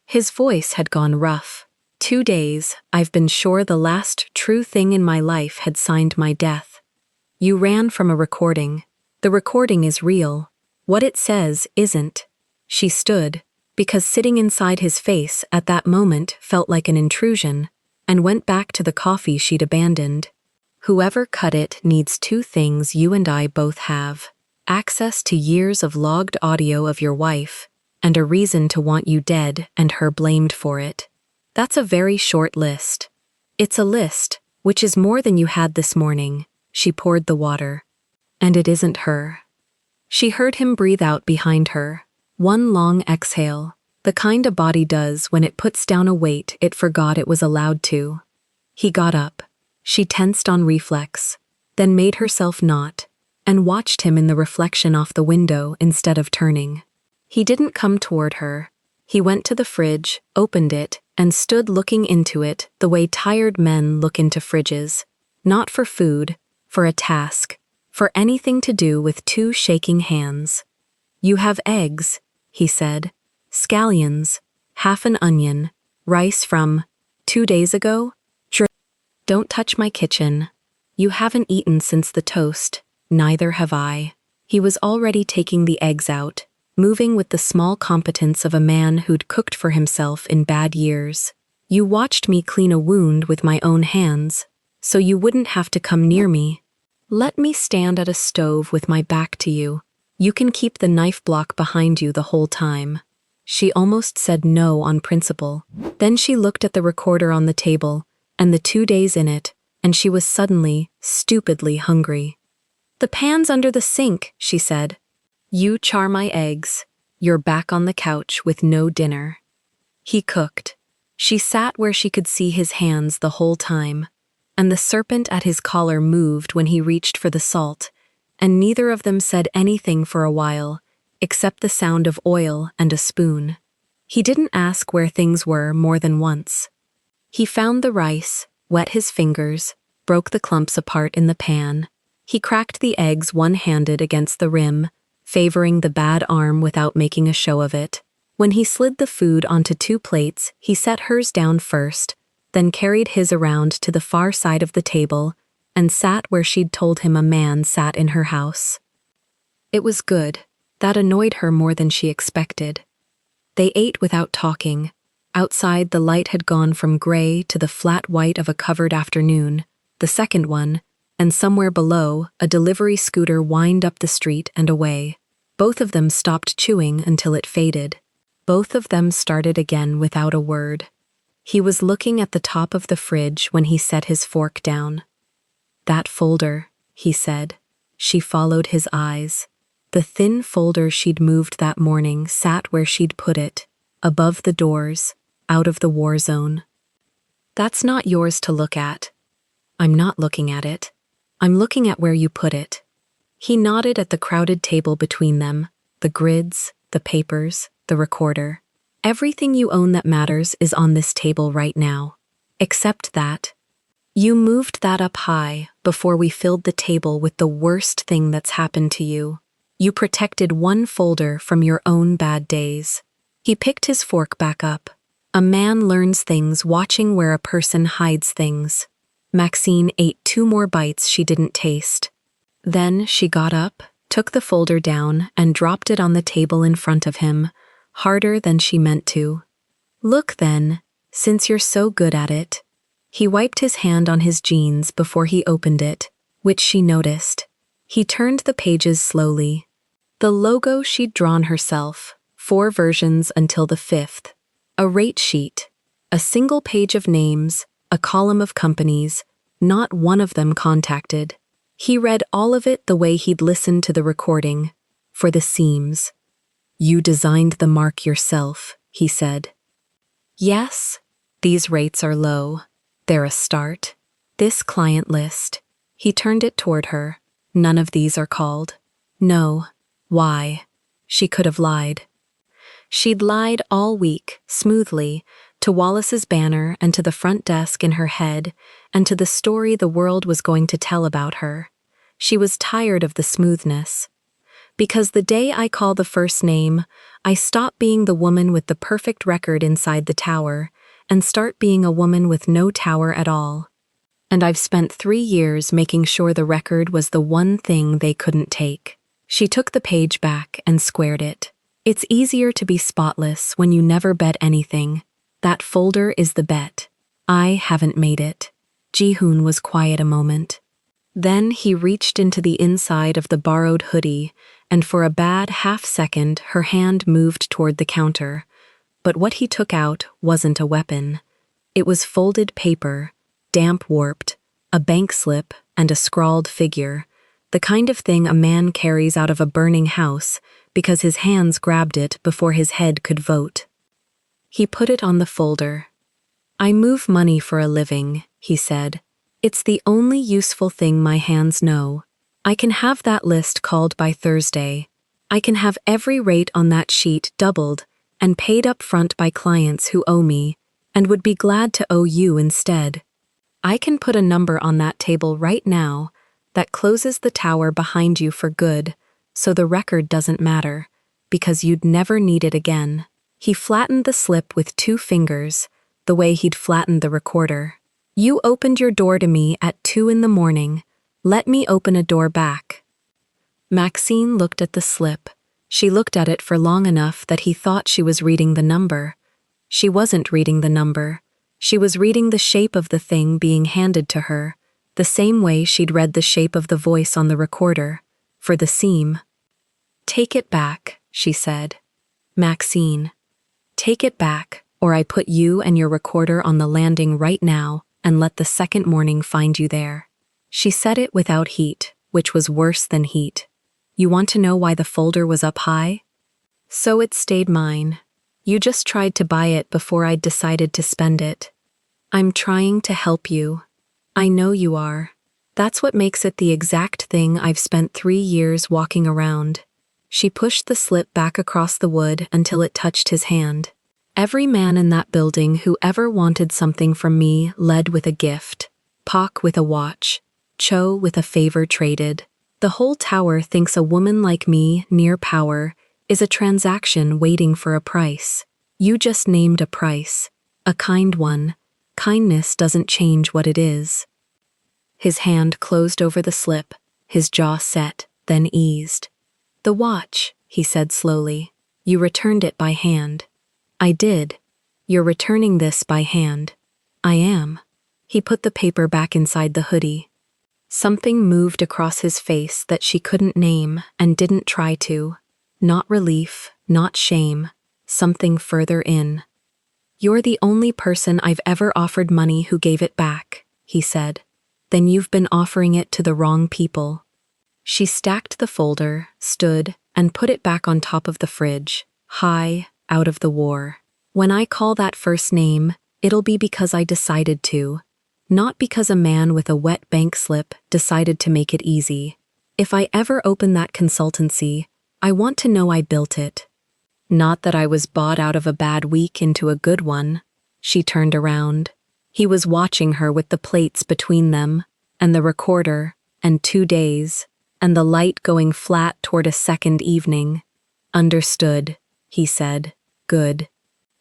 Speaker 1: His voice had gone rough. 2 days, I've been sure the last true thing in my life had signed my death. You ran from a recording. The recording is real. What it says isn't. She stood, because sitting inside his face at that moment felt like an intrusion, and went back to the coffee she'd abandoned. Whoever cut it needs 2 things you and I both have: access to years of logged audio of your wife, and a reason to want you dead and her blamed for it. That's a very short list. It's a list, which is more than you had this morning. She poured the water. And it isn't her. She heard him breathe out behind her. One long exhale, the kind a body does when it puts down a weight it forgot it was allowed to. He got up. She tensed on reflex, then made herself not, and watched him in the reflection off the window instead of turning. He didn't come toward her. He went to the fridge, opened it, and stood looking into it the way tired men look into fridges. Not for food, for a task, for anything to do with 2 shaking hands. You have eggs, he said. Scallions, half an onion, rice from 2 days ago? Don't touch my kitchen. You haven't eaten since the toast, neither have I. He was already taking the eggs out, moving with the small competence of a man who'd cooked for himself in bad years. You watched me clean a wound with my own hands, so you wouldn't have to come near me. Let me stand at a stove with my back to you. You can keep the knife block behind you the whole time. She almost said no on principle. Then she looked at the recorder on the table, and the 2 days in it, and she was suddenly, stupidly hungry. The pan's under the sink, she said. You char my eggs. You're back on the couch with no dinner. He cooked. She sat where she could see his hands the whole time, and the serpent at his collar moved when he reached for the salt, and neither of them said anything for a while, except the sound of oil and a spoon. He didn't ask where things were more than once. He found the rice, wet his fingers, broke the clumps apart in the pan. He cracked the eggs one-handed against the rim, favoring the bad arm without making a show of it. When he slid the food onto 2 plates, he set hers down first, then carried his around to the far side of the table and sat where she'd told him a man sat in her house. It was good. That annoyed her more than she expected. They ate without talking. Outside, the light had gone from gray to the flat white of a covered afternoon, the second one, and somewhere below, a delivery scooter whined up the street and away. Both of them stopped chewing until it faded. Both of them started again without a word. He was looking at the top of the fridge when he set his fork down. That folder, he said. She followed his eyes. The thin folder she'd moved that morning sat where she'd put it, above the doors, out of the war zone. That's not yours to look at. I'm not looking at it. I'm looking at where you put it. He nodded at the crowded table between them, the grids, the papers, the recorder. Everything you own that matters is on this table right now. Except that. You moved that up high before we filled the table with the worst thing that's happened to you. You protected one folder from your own bad days. He picked his fork back up. A man learns things watching where a person hides things. Maxine ate 2 more bites she didn't taste. Then she got up, took the folder down, and dropped it on the table in front of him, harder than she meant to. Look then, since you're so good at it. He wiped his hand on his jeans before he opened it, which she noticed. He turned the pages slowly. The logo she'd drawn herself, 4 versions until the 5th. A rate sheet. A single page of names, a column of companies, not one of them contacted. He read all of it the way he'd listened to the recording, for the seams. You designed the mark yourself, he said. Yes, these rates are low. They're a start. This client list. He turned it toward her. None of these are called. No. Why? She could have lied. She'd lied all week, smoothly, to Wallace's banner and to the front desk in her head, and to the story the world was going to tell about her. She was tired of the smoothness. Because the day I call the first name, I stop being the woman with the perfect record inside the tower, and start being a woman with no tower at all. And I've spent 3 years making sure the record was the one thing they couldn't take. She took the page back and squared it. It's easier to be spotless when you never bet anything. That folder is the bet. I haven't made it. Ji-hoon was quiet a moment. Then he reached into the inside of the borrowed hoodie, and for a bad half-second her hand moved toward the counter. But what he took out wasn't a weapon. It was folded paper, damp-warped, a bank slip, and a scrawled figure. The kind of thing a man carries out of a burning house because his hands grabbed it before his head could vote. He put it on the folder. I move money for a living, he said. It's the only useful thing my hands know. I can have that list called by Thursday. I can have every rate on that sheet doubled and paid up front by clients who owe me and would be glad to owe you instead. I can put a number on that table right now that closes the tower behind you for good, so the record doesn't matter, because you'd never need it again. He flattened the slip with 2 fingers, the way he'd flattened the recorder. You opened your door to me at 2 in the morning, Let me open a door back. Maxine looked at the slip. She looked at it for long enough that he thought she was reading the number. She wasn't reading the number. She was reading the shape of the thing being handed to her, the same way she'd read the shape of the voice on the recorder, for the seam. Take it back, she said. Maxine. Take it back, or I put you and your recorder on the landing right now and let the second morning find you there. She said it without heat, which was worse than heat. You want to know why the folder was up high? So it stayed mine. You just tried to buy it before I'd decided to spend it. I'm trying to help you. I know you are. That's what makes it the exact thing I've spent 3 years walking around. She pushed the slip back across the wood until it touched his hand. Every man in that building who ever wanted something from me led with a gift. Pak with a watch. Cho with a favor traded. The whole tower thinks a woman like me, near power, is a transaction waiting for a price. You just named a price. A kind one. Kindness doesn't change what it is. His hand closed over the slip, his jaw set, then eased. The watch, he said slowly. You returned it by hand. I did. You're returning this by hand. I am. He put the paper back inside the hoodie. Something moved across his face that she couldn't name and didn't try to. Not relief, not shame, something further in. You're the only person I've ever offered money who gave it back, he said. Then you've been offering it to the wrong people. She stacked the folder, stood, and put it back on top of the fridge, high, out of the war. When I call that first name, it'll be because I decided to. Not because a man with a wet bank slip decided to make it easy. If I ever open that consultancy, I want to know I built it. Not that I was bought out of a bad week into a good one. She turned around. He was watching her with the plates between them, and the recorder, and 2 days, and the light going flat toward a second evening. Understood, he said. Good.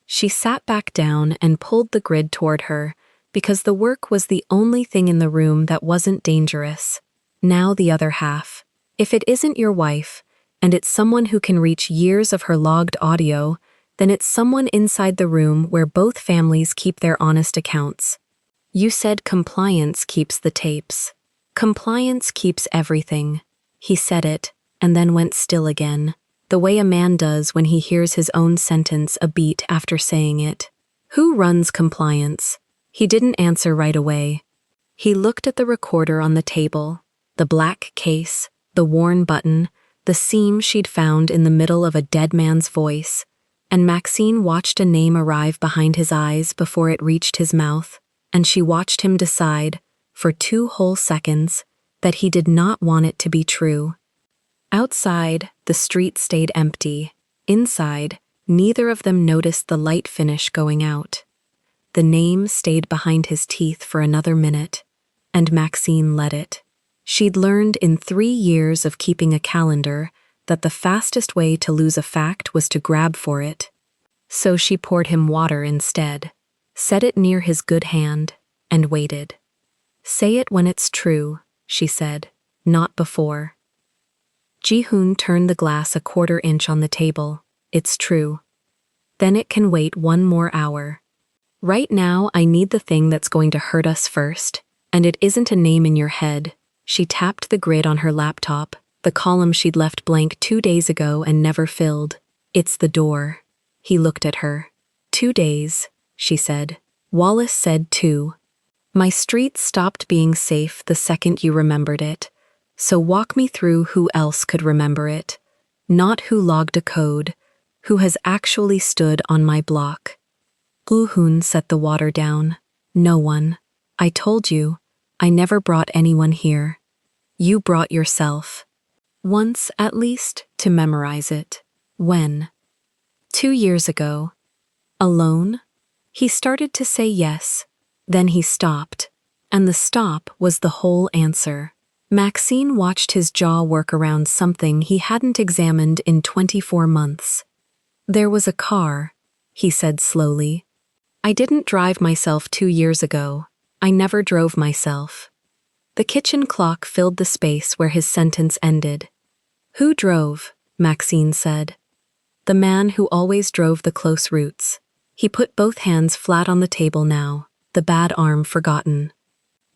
Speaker 1: She sat back down and pulled the grid toward her, because the work was the only thing in the room that wasn't dangerous. Now the other half. If it isn't your wife, and it's someone who can reach years of her logged audio, then it's someone inside the room where both families keep their honest accounts. You said compliance keeps the tapes. Compliance keeps everything. He said it, and then went still again, the way a man does when he hears his own sentence a beat after saying it. Who runs compliance? He didn't answer right away. He looked at the recorder on the table, the black case, the worn button, the seam she'd found in the middle of a dead man's voice, and Maxine watched a name arrive behind his eyes before it reached his mouth, and she watched him decide, for 2 whole seconds, that he did not want it to be true. Outside, the street stayed empty. Inside, neither of them noticed the light finish going out. The name stayed behind his teeth for another minute, and Maxine let it. She'd learned in 3 years of keeping a calendar that the fastest way to lose a fact was to grab for it. So she poured him water instead, set it near his good hand, and waited. Say it when it's true, she said, not before. Ji-hoon turned the glass a 1/4 inch on the table. It's true. Then it can wait 1 more hour. Right now, I need the thing that's going to hurt us first, and it isn't a name in your head. She tapped the grid on her laptop, the column she'd left blank 2 days ago and never filled. It's the door. He looked at her. 2 days, she said. Wallace said 2. My street stopped being safe the second you remembered it. So walk me through who else could remember it. Not who logged a code, who has actually stood on my block. Woo-hoon set the water down. No one. I told you, I never brought anyone here. You brought yourself. Once, at least, to memorize it. When? 2 years ago. Alone? He started to say yes. Then he stopped. And the stop was the whole answer. Maxine watched his jaw work around something he hadn't examined in 24 months. There was a car, he said slowly. I didn't drive myself 2 years ago. I never drove myself. The kitchen clock filled the space where his sentence ended. Who drove? Maxine said. The man who always drove the close routes. He put both hands flat on the table now, the bad arm forgotten.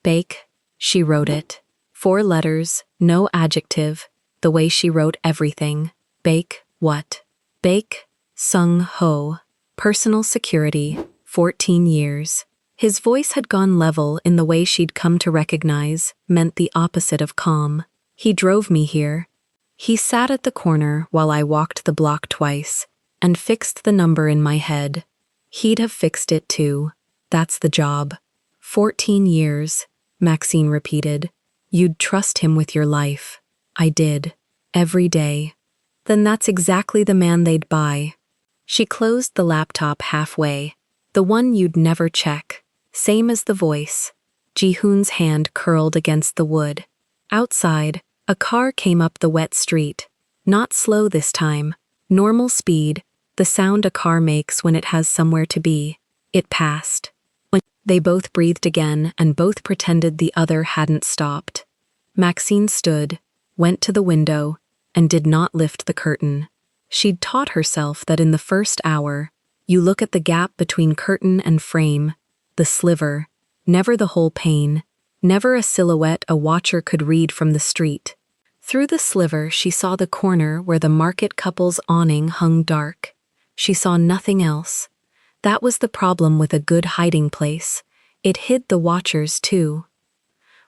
Speaker 1: Bake, she wrote it. 4 letters, no adjective, the way she wrote everything. Bake, what? Bake, Sung Ho, personal security, 14 years. His voice had gone level in the way she'd come to recognize, meant the opposite of calm. He drove me here. He sat at the corner while I walked the block twice, and fixed the number in my head. He'd have fixed it too. That's the job. 14 years, Maxine repeated. You'd trust him with your life. I did. Every day. Then that's exactly the man they'd buy. She closed the laptop halfway. The one you'd never check. Same as the voice. Ji-hoon's hand curled against the wood. Outside, a car came up the wet street. Not slow this time. Normal speed, the sound a car makes when it has somewhere to be. It passed. They both breathed again and both pretended the other hadn't stopped. Maxine stood, went to the window, and did not lift the curtain. She'd taught herself that in the first hour, you look at the gap between curtain and frame, the sliver, never the whole pane, never a silhouette a watcher could read from the street. Through the sliver she saw the corner where the market couple's awning hung dark. She saw nothing else. That was the problem with a good hiding place. It hid the watchers too.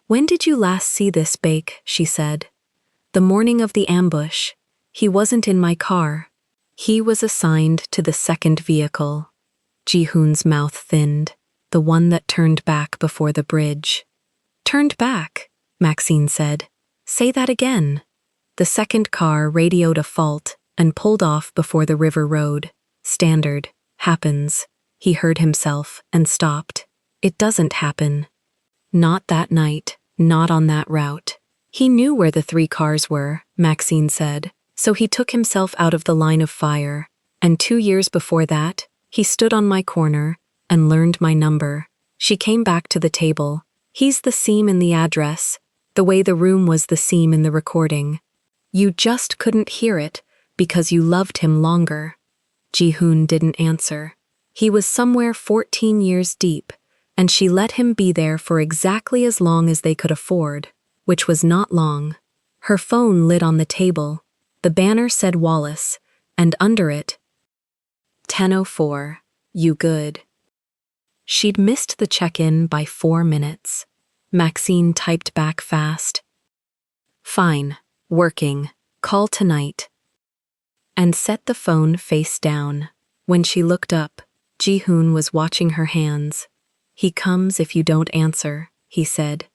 Speaker 1: When did you last see this, Bake? She said. The morning of the ambush. He wasn't in my car. He was assigned to the second vehicle. Ji-hoon's mouth thinned, the one that turned back before the bridge. Turned back, Maxine said. Say that again. The second car radioed a fault and pulled off before the river road. Standard. Happens. He heard himself and stopped. It doesn't happen. Not that night, not on that route. He knew where the 3 cars were, Maxine said, so he took himself out of the line of fire, and 2 years before that, he stood on my corner and learned my number. She came back to the table. He's the seam in the address, the way the room was the seam in the recording. You just couldn't hear it because you loved him longer. Ji-hoon didn't answer. He was somewhere 14 years deep, and she let him be there for exactly as long as they could afford, which was not long. Her phone lit on the table. The banner said Wallace, and under it, 10:04, you good. She'd missed the check-in by 4 minutes. Maxine typed back fast. Fine, working, call tonight. And set the phone face down. When she looked up, Ji-hoon was watching her hands. He comes if you don't answer, he said.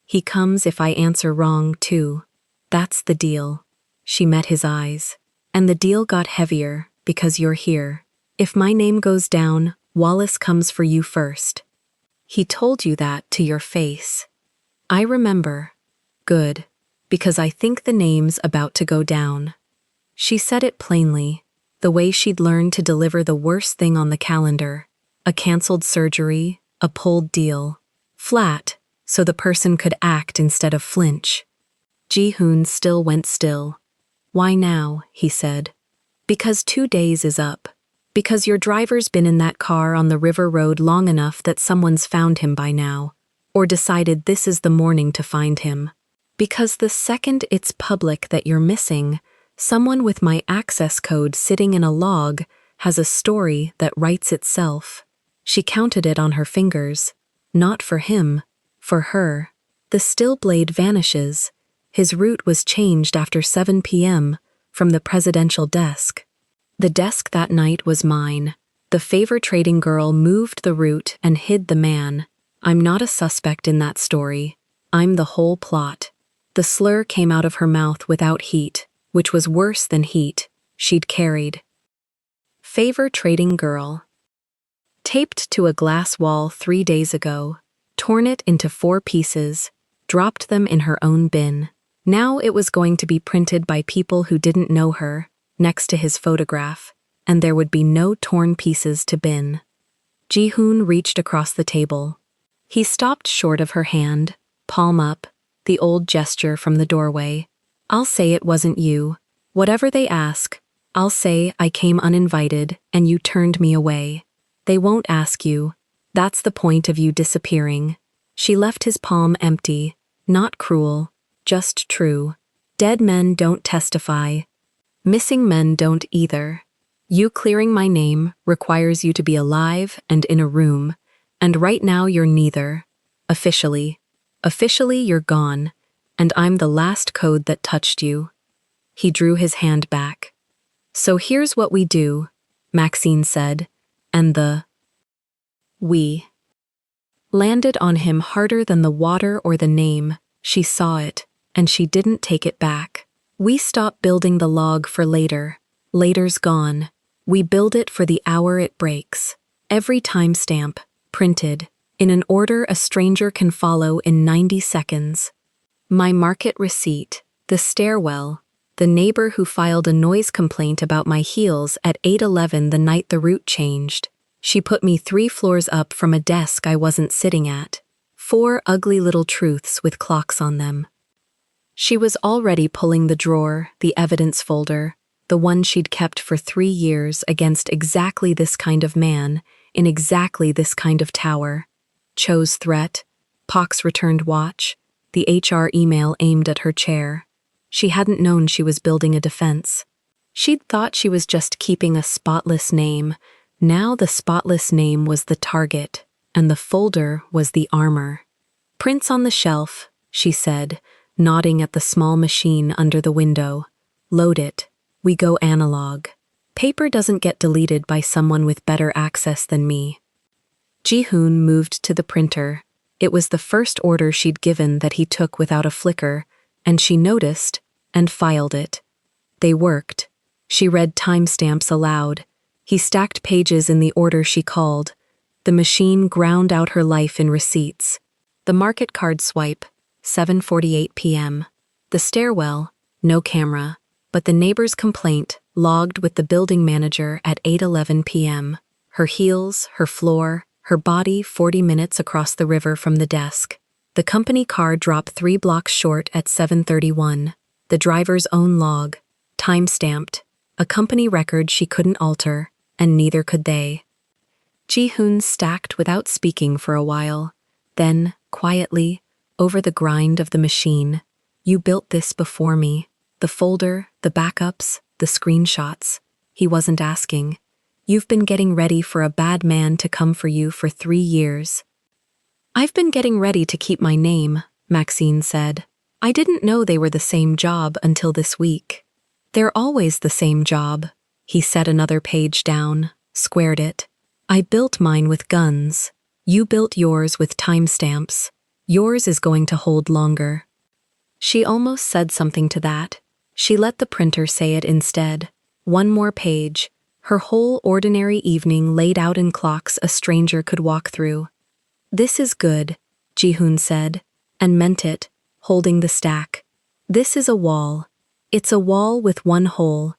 Speaker 1: He comes if I answer wrong, too. That's the deal. She met his eyes. And the deal got heavier, because you're here. If my name goes down, Wallace comes for you first. He told you that to your face. I remember. Good. Because I think the name's about to go down. She said it plainly, the way she'd learned to deliver the worst thing on the calendar. A canceled surgery, a pulled deal. Flat, so the person could act instead of flinch. Ji-hoon still went still. Why now, he said. Because 2 days is up. Because your driver's been in that car on the river road long enough that someone's found him by now, or decided this is the morning to find him. Because the second it's public that you're missing, someone with my access code sitting in a log has a story that writes itself. She counted it on her fingers. Not for him, for her. The still blade vanishes. His route was changed after 7 p.m. from the presidential desk. The desk that night was mine. The favor trading girl moved the route and hid the man. I'm not a suspect in that story. I'm the whole plot. The slur came out of her mouth without heat, which was worse than heat she'd carried. Favor trading girl. Taped to a glass wall 3 days ago, torn it into 4 pieces, dropped them in her own bin. Now it was going to be printed by people who didn't know her, next to his photograph, and there would be no torn pieces to bin. Ji-hoon reached across the table. He stopped short of her hand, palm up, the old gesture from the doorway. I'll say it wasn't you. Whatever they ask, I'll say I came uninvited and you turned me away. They won't ask you. That's the point of you disappearing. She left his palm empty, not cruel, just true. Dead men don't testify. Missing men don't either. You clearing my name requires you to be alive and in a room, and right now you're neither. Officially. Officially you're gone, and I'm the last code that touched you. He drew his hand back. So here's what we do, Maxine said, and the we landed on him harder than the water or the name. She saw it, and she didn't take it back. We stop building the log for later. Later's gone. We build it for the hour it breaks. Every timestamp, printed, in an order a stranger can follow in 90 seconds. My market receipt, the stairwell, the neighbor who filed a noise complaint about my heels at 8:11 the night the route changed. She put me 3 floors up from a desk I wasn't sitting at. 4 ugly little truths with clocks on them. She was already pulling the drawer, the evidence folder, the one she'd kept for 3 years against exactly this kind of man, in exactly this kind of tower. Cho's threat, Pock's returned watch, the HR email aimed at her chair. She hadn't known she was building a defense. She'd thought she was just keeping a spotless name. Now the spotless name was the target, and the folder was the armor. Prints on the shelf, she said, nodding at the small machine under the window. Load it. We go analog. Paper doesn't get deleted by someone with better access than me. Ji-hoon moved to the printer. It was the first order she'd given that he took without a flicker, and she noticed and filed it. They worked. She read timestamps aloud. He stacked pages in the order she called. The machine ground out her life in receipts. The market card swipe, 7:48 p.m. The stairwell, no camera, but the neighbor's complaint logged with the building manager at 8:11 p.m. Her heels, her floor, her body 40 minutes across the river from the desk. The company car dropped 3 blocks short at 7:31. The driver's own log, time-stamped, a company record she couldn't alter, and neither could they. Ji-hoon stacked without speaking for a while. Then, quietly, over the grind of the machine, you built this before me. The folder, the backups, the screenshots. He wasn't asking. You've been getting ready for a bad man to come for you for 3 years. I've been getting ready to keep my name, Maxine said. I didn't know they were the same job until this week. They're always the same job. He set another page down, squared it. I built mine with guns. You built yours with timestamps. Yours is going to hold longer. She almost said something to that. She let the printer say it instead. One more page. Her whole ordinary evening laid out in clocks a stranger could walk through. This is good, Ji-hoon said, and meant it, holding the stack. This is a wall. It's a wall with one hole.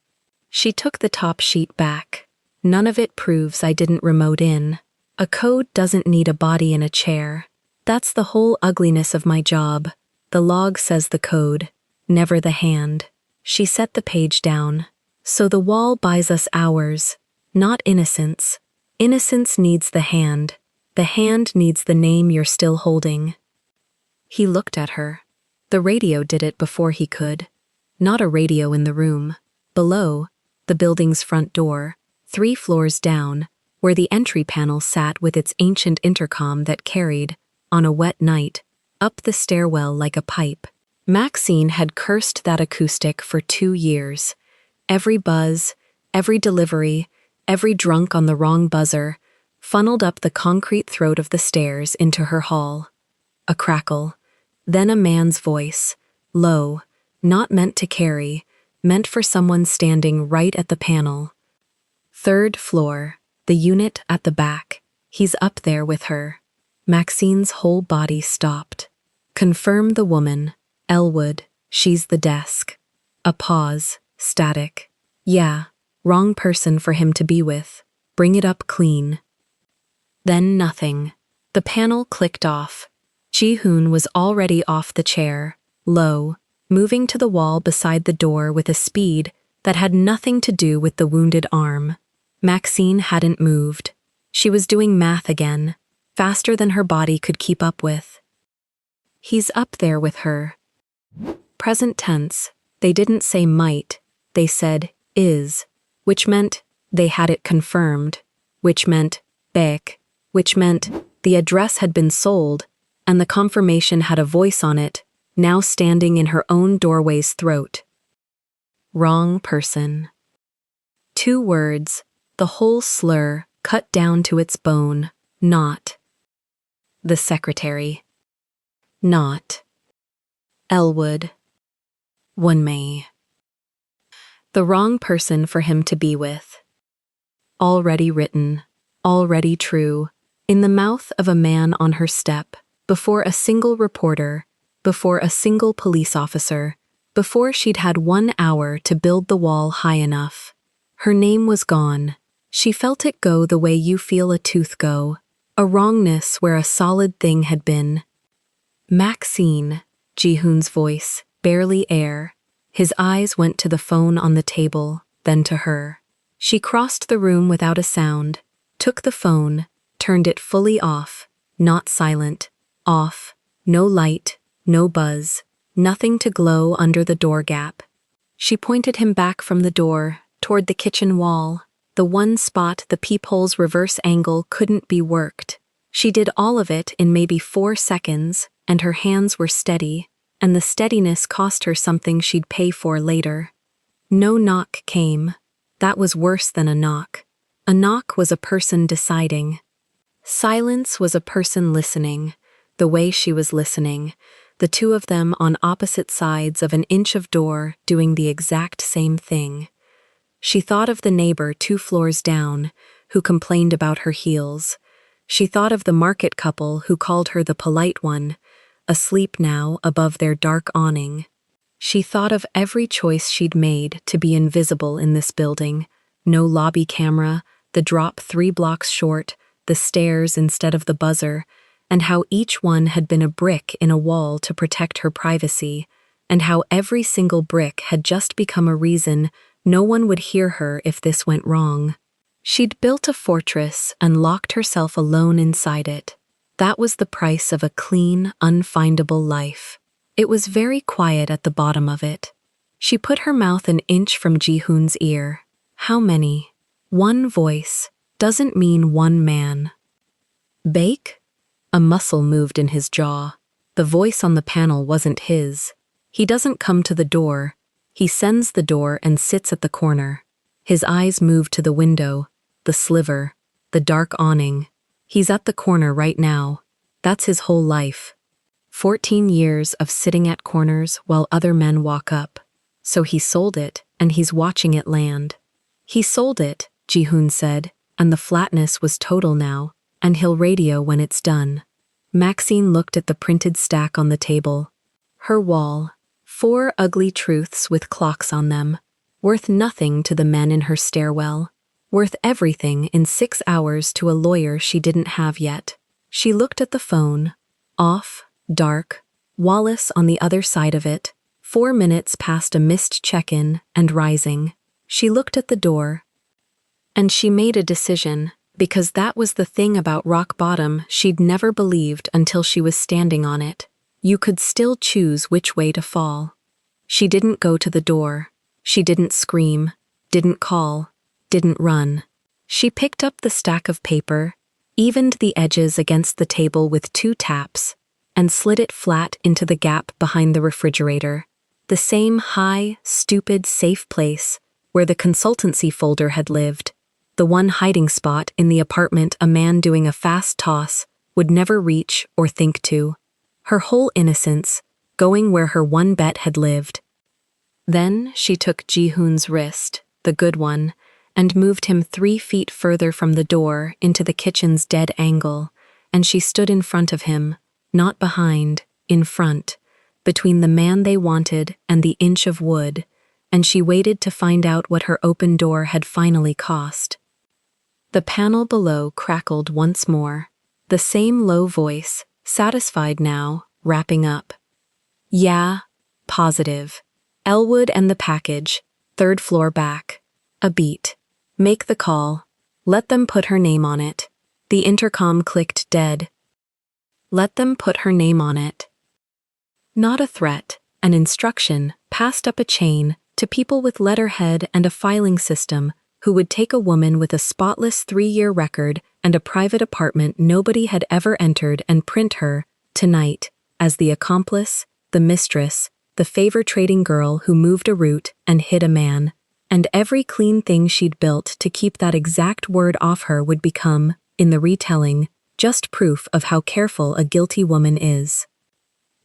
Speaker 1: She took the top sheet back. None of it proves I didn't remote in. A code doesn't need a body in a chair. That's the whole ugliness of my job. The log says the code, never the hand. She set the page down. So the wall buys us hours, not innocence. Innocence needs the hand. The hand needs the name you're still holding. He looked at her. The radio did it before he could. Not a radio in the room. Below, the building's front door, 3 floors down, where the entry panel sat with its ancient intercom that carried, on a wet night, up the stairwell like a pipe. Maxine had cursed that acoustic for 2 years. Every buzz, every delivery, every drunk on the wrong buzzer, funneled up the concrete throat of the stairs into her hall. A crackle. Then a man's voice, low, not meant to carry, meant for someone standing right at the panel. 3rd floor, the unit at the back. He's up there with her. Maxine's whole body stopped. Confirm the woman. Elwood, she's the desk. A pause, static. Yeah, wrong person for him to be with. Bring it up clean. Then nothing. The panel clicked off. Ji-hoon was already off the chair, low, moving to the wall beside the door with a speed that had nothing to do with the wounded arm. Maxine hadn't moved. She was doing math again, faster than her body could keep up with. He's up there with her. Present tense. They didn't say might, they said is, which meant they had it confirmed, which meant back, which meant the address had been sold, and the confirmation had a voice on it, now standing in her own doorway's throat. Wrong person. 2 words, the whole slur cut down to its bone, not. The secretary. Not. Elwood. One May. The wrong person for him to be with. Already written, already true, in the mouth of a man on her step, before a single reporter, before a single police officer, before she'd had 1 hour to build the wall high enough. Her name was gone. She felt it go the way you feel a tooth go, a wrongness where a solid thing had been. Maxine, Ji-hoon's voice, barely air. His eyes went to the phone on the table, then to her. She crossed the room without a sound, took the phone, turned it fully off, not silent, off, no light, no buzz, nothing to glow under the door gap. She pointed him back from the door, toward the kitchen wall, the one spot the peephole's reverse angle couldn't be worked. She did all of it in maybe 4 seconds, and her hands were steady, and the steadiness cost her something she'd pay for later. No knock came. That was worse than a knock. A knock was a person deciding. Silence was a person listening, the way she was listening, the 2 of them on opposite sides of an inch of door doing the exact same thing. She thought of the neighbor 2 floors down, who complained about her heels. She thought of the market couple who called her the polite one, asleep now above their dark awning. She thought of every choice she'd made to be invisible in this building. No lobby camera, the drop 3 blocks short, the stairs instead of the buzzer, and how each one had been a brick in a wall to protect her privacy, and how every single brick had just become a reason no one would hear her if this went wrong. She'd built a fortress and locked herself alone inside it. That was the price of a clean, unfindable life. It was very quiet at the bottom of it. She put her mouth an inch from Ji-hoon's ear. How many? 1 voice doesn't mean 1 man. Bake? A muscle moved in his jaw. The voice on the panel wasn't his. He doesn't come to the door. He sends the door and sits at the corner. His eyes moved to the window, the sliver, the dark awning. He's at the corner right now. That's his whole life. 14 years of sitting at corners while other men walk up. So he sold it, and he's watching it land. He sold it, Ji-hoon said, and the flatness was total now, and he'll radio when it's done. Maxine looked at the printed stack on the table. Her wall, 4 ugly truths with clocks on them, worth nothing to the men in her stairwell, worth everything in 6 hours to a lawyer she didn't have yet. She looked at the phone. Off, dark, Wallace on the other side of it, 4 minutes past a missed check-in and rising. She looked at the door. And she made a decision, because that was the thing about rock bottom she'd never believed until she was standing on it. You could still choose which way to fall. She didn't go to the door. She didn't scream, didn't call, didn't run. She picked up the stack of paper, evened the edges against the table with 2 taps, and slid it flat into the gap behind the refrigerator, the same high, stupid, safe place where the consultancy folder had lived, the one hiding spot in the apartment a man doing a fast toss would never reach or think to. Her whole innocence, going where her one bet had lived. Then she took Ji-hoon's wrist, the good one, and moved him 3 feet further from the door into the kitchen's dead angle, and she stood in front of him, not behind, in front, between the man they wanted and the inch of wood, and she waited to find out what her open door had finally cost. The panel below crackled once more, the same low voice, satisfied now, wrapping up. Yeah, Positive. Elwood and the package. Third floor back. A beat. Make the call. Let them put her name on it. The intercom clicked dead. Let them put her name on it. Not a threat, an instruction passed up a chain to people with letterhead and a filing system who would take a woman with a spotless 3-year record and a private apartment nobody had ever entered and print her, tonight, as the accomplice, the mistress, the favor-trading girl who moved a route and hit a man, and every clean thing she'd built to keep that exact word off her would become, in the retelling, just proof of how careful a guilty woman is.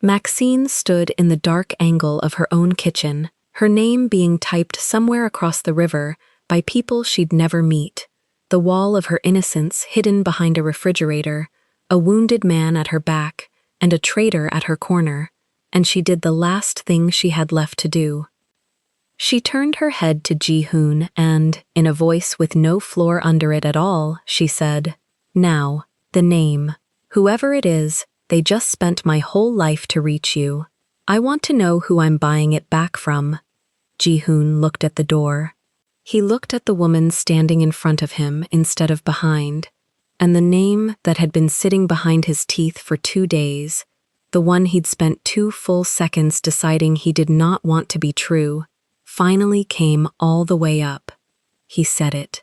Speaker 1: Maxine stood in the dark angle of her own kitchen, her name being typed somewhere across the river by people she'd never meet, the wall of her innocence hidden behind a refrigerator, a wounded man at her back, and a traitor at her corner, and she did the last thing she had left to do. She turned her head to Ji-hoon and, in a voice with no floor under it at all, she said, "Now, the name. Whoever it is, they just spent my whole life to reach you. I want to know who I'm buying it back from." Ji-hoon looked at the door. He looked at the woman standing in front of him instead of behind, and the name that had been sitting behind his teeth for 2 days, the one he'd spent 2 full seconds deciding he did not want to be true, finally came all the way up. He said it.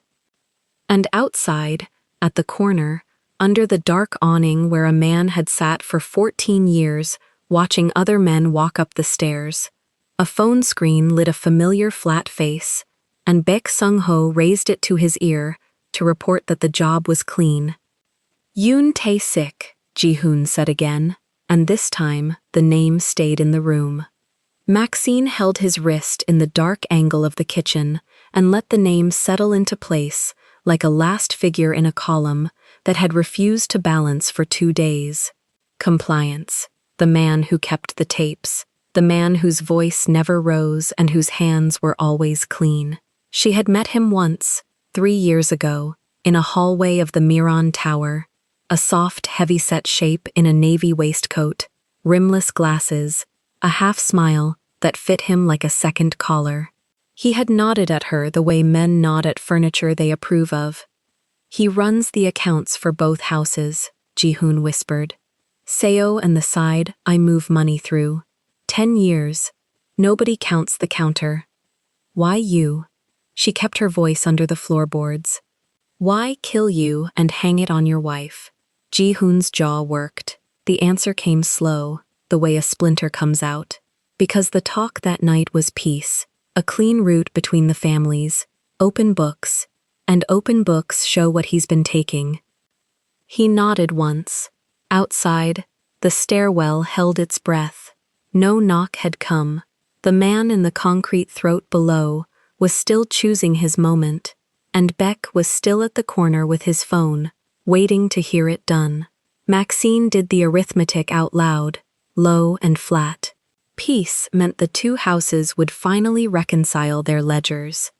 Speaker 1: And outside, at the corner, under the dark awning where a man had sat for 14 years watching other men walk up the stairs, a phone screen lit a familiar flat face, and Baek Sung-ho raised it to his ear to report that the job was clean. "Yoon Tae-sik," Ji-hoon said again, and this time the name stayed in the room. Maxine held his wrist in the dark angle of the kitchen and let the name settle into place like a last figure in a column that had refused to balance for 2 days. Compliance. The man who kept the tapes. The man whose voice never rose and whose hands were always clean. She had met him once, 3 years ago, in a hallway of the Miron Tower, a soft, heavy-set shape in a navy waistcoat, rimless glasses, a half-smile that fit him like a second collar. He had nodded at her the way men nod at furniture they approve of. "He runs the accounts for both houses," Ji-hoon whispered. "Seo and the side I move money through. 10 years. Nobody counts the counter. Why you?" She kept her voice under the floorboards. "Why kill you and hang it on your wife?" Ji-hoon's jaw worked. The answer came slow, the way a splinter comes out. Because the talk that night was peace, a clean route between the families, open books, and open books show what he's been taking. He nodded once. Outside, the stairwell held its breath. No knock had come. The man in the concrete throat below was still choosing his moment, and Beck was still at the corner with his phone, waiting to hear it done. Maxine did the arithmetic out loud, low and flat. Peace meant the 2 houses would finally reconcile their ledgers.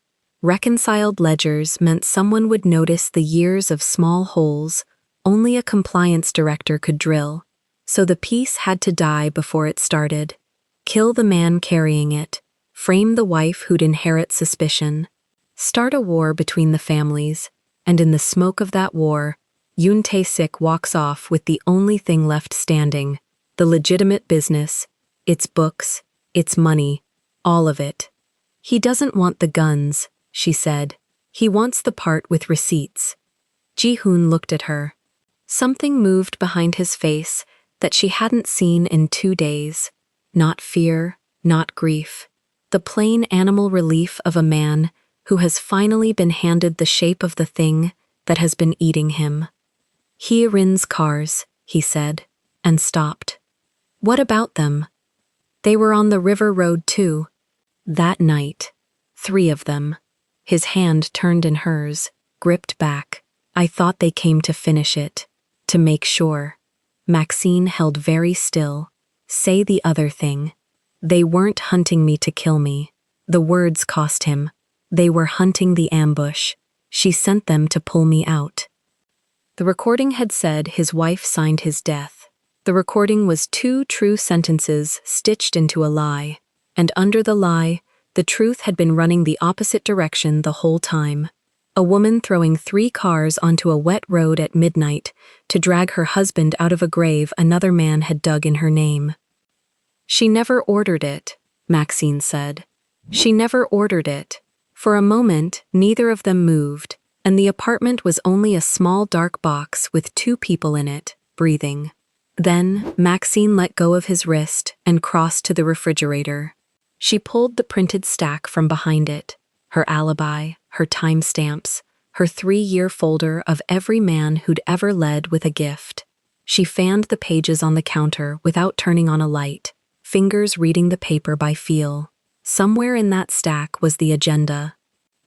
Speaker 1: Reconciled ledgers meant someone would notice the years of small holes only a compliance director could drill, so the peace had to die before it started. Kill the man carrying it, frame the wife who'd inherit suspicion, start a war between the families, and in the smoke of that war, Yoon Tae-sik walks off with the only thing left standing, the legitimate business, its books, its money, all of it. "He doesn't want the guns," she said. "He wants the part with receipts." Ji-hoon looked at her. Something moved behind his face that she hadn't seen in 2 days. Not fear, not grief. The plain animal relief of a man who has finally been handed the shape of the thing that has been eating him. "He rins cars," he said, and stopped. "What about them?" "They were on the river road too. That night. 3 of them." His hand turned in hers, gripped back. "I thought they came to finish it. To make sure." Maxine held very still. "Say the other thing. They weren't hunting me to kill me." The words cost him. They were hunting the ambush. She sent them to pull me out. The recording had said his wife signed his death. The recording was 2 true sentences stitched into a lie. And under the lie, the truth had been running the opposite direction the whole time. A woman throwing 3 cars onto a wet road at midnight to drag her husband out of a grave another man had dug in her name. She never ordered it, Maxine said. She never ordered it. For a moment, neither of them moved, and the apartment was only a small dark box with 2 people in it, breathing. Then, Maxine let go of his wrist and crossed to the refrigerator. She pulled the printed stack from behind it, her alibi, her timestamps, her 3-year folder of every man who'd ever led with a gift. She fanned the pages on the counter without turning on a light, fingers reading the paper by feel. Somewhere in that stack was the agenda.